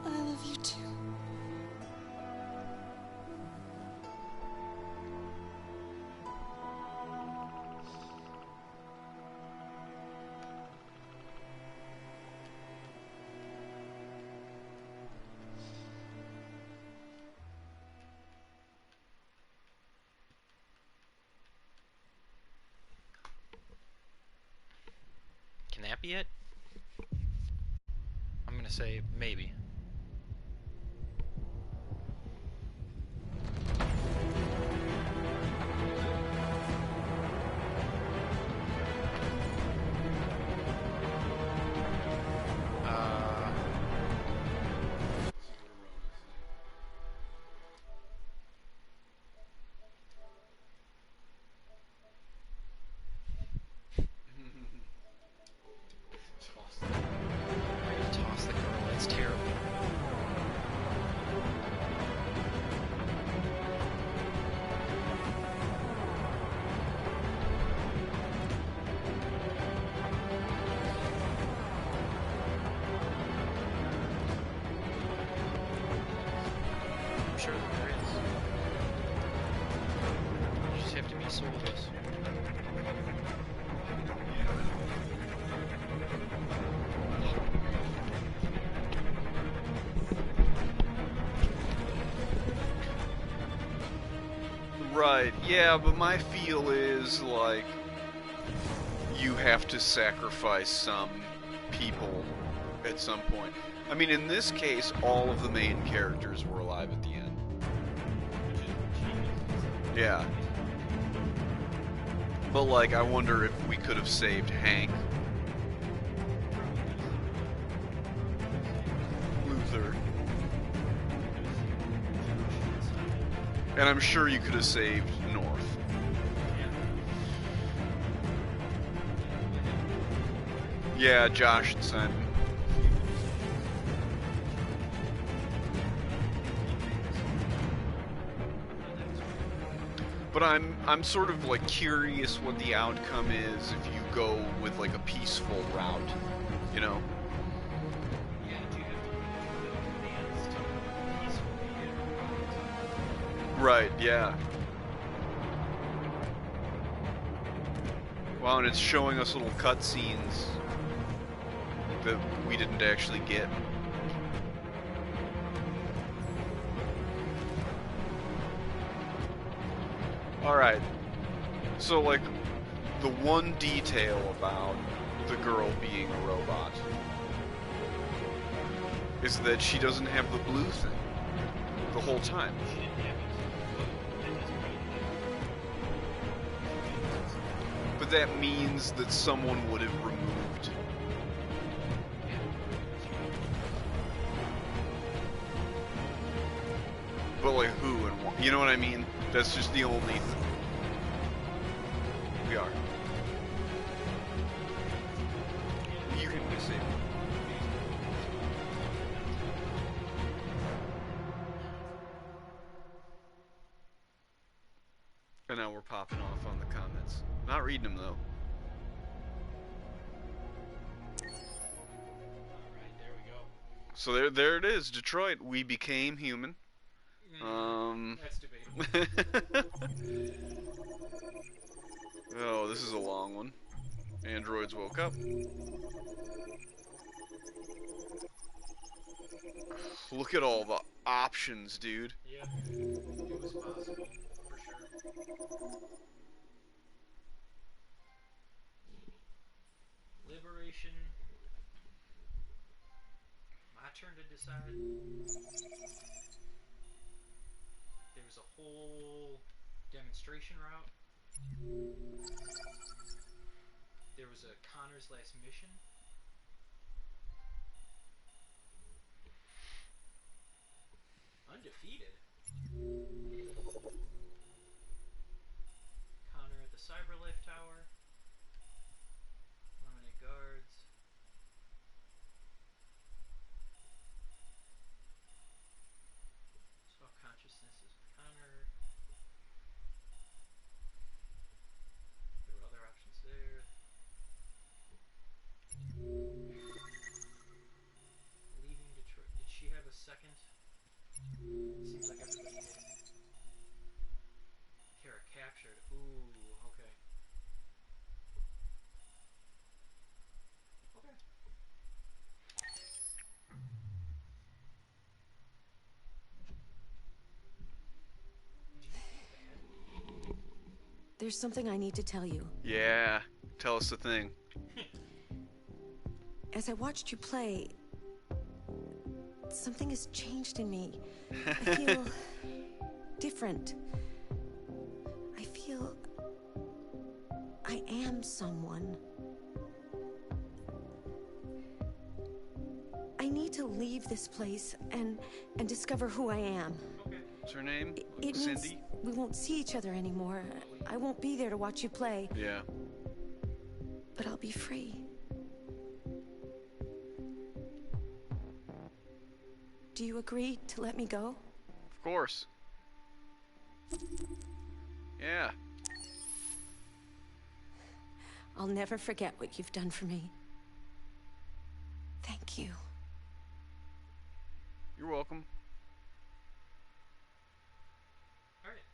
I love you too. Can that be it? I'm gonna say maybe. Toss the girl, that's terrible. I'm sure that there is. You just have to be soulless. Right, yeah, but my feel is like you have to sacrifice some people at some point. I mean, in this case, all of the main characters were alive at the end. Yeah. But like, I wonder if we could have saved Hank. Luther. And I'm sure you could have saved North. Yeah, Josh and Simon. But I'm sort of like curious what the outcome is if you go with like a peaceful route, you know? Right, yeah. Wow, and it's showing us little cutscenes that we didn't actually get. Alright, so like, the one detail about the girl being a robot is that she doesn't have the blue thing the whole time. But that means that someone would have removed. But like who and what? You know what I mean? That's just the only. We are. You can disable. And now we're popping off on the comments. Not reading them though. Alright, there we go. So there it is, Detroit. We became human. That's debatable. Oh, this is a long one. Androids woke up. Look at all the options, dude. Yeah, it was possible, for sure. Liberation. My turn to decide. There was a whole demonstration route. There was a Connor's last mission. Undefeated. Connor at the Cyberlife Tower. Eliminate guards. Swap consciousnesses with Connor. There were other options there. Leaving Detroit. Did she have a second? Seems like everybody did. Kara captured. Ooh, okay. Okay. There's something I need to tell you. Yeah, tell us the thing. As I watched you play, something has changed in me. I feel different. I feel I am someone. I need to leave this place and discover who I am. Okay. What's her name? It Cindy? means we won't see each other anymore. I won't be there to watch you play. Yeah. But I'll be free. Do you agree to let me go? Of course. Yeah. I'll never forget what you've done for me. Thank you. You're welcome. Alright.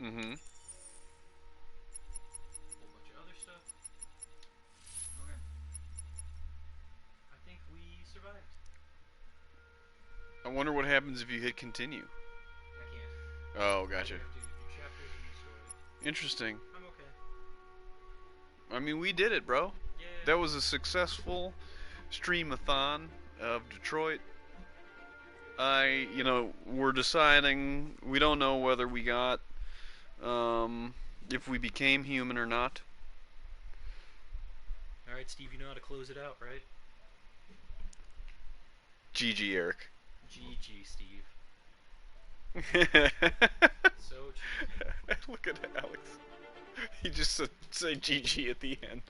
Mm-hmm. Whole bunch of other stuff. Okay. I think we survived. I wonder what happens if you hit continue. I can't. Oh, gotcha. I have to do chapters in the story. Interesting. I'm okay. I mean, we did it, bro. Yeah. That was a successful stream-a-thon of Detroit. you know, we're deciding. We don't know whether we got, if we became human or not. Alright, Steve, you know how to close it out, right? GG, Eric. GG, Steve. So cheesy. Look at Alex. He just said, say GG at the end.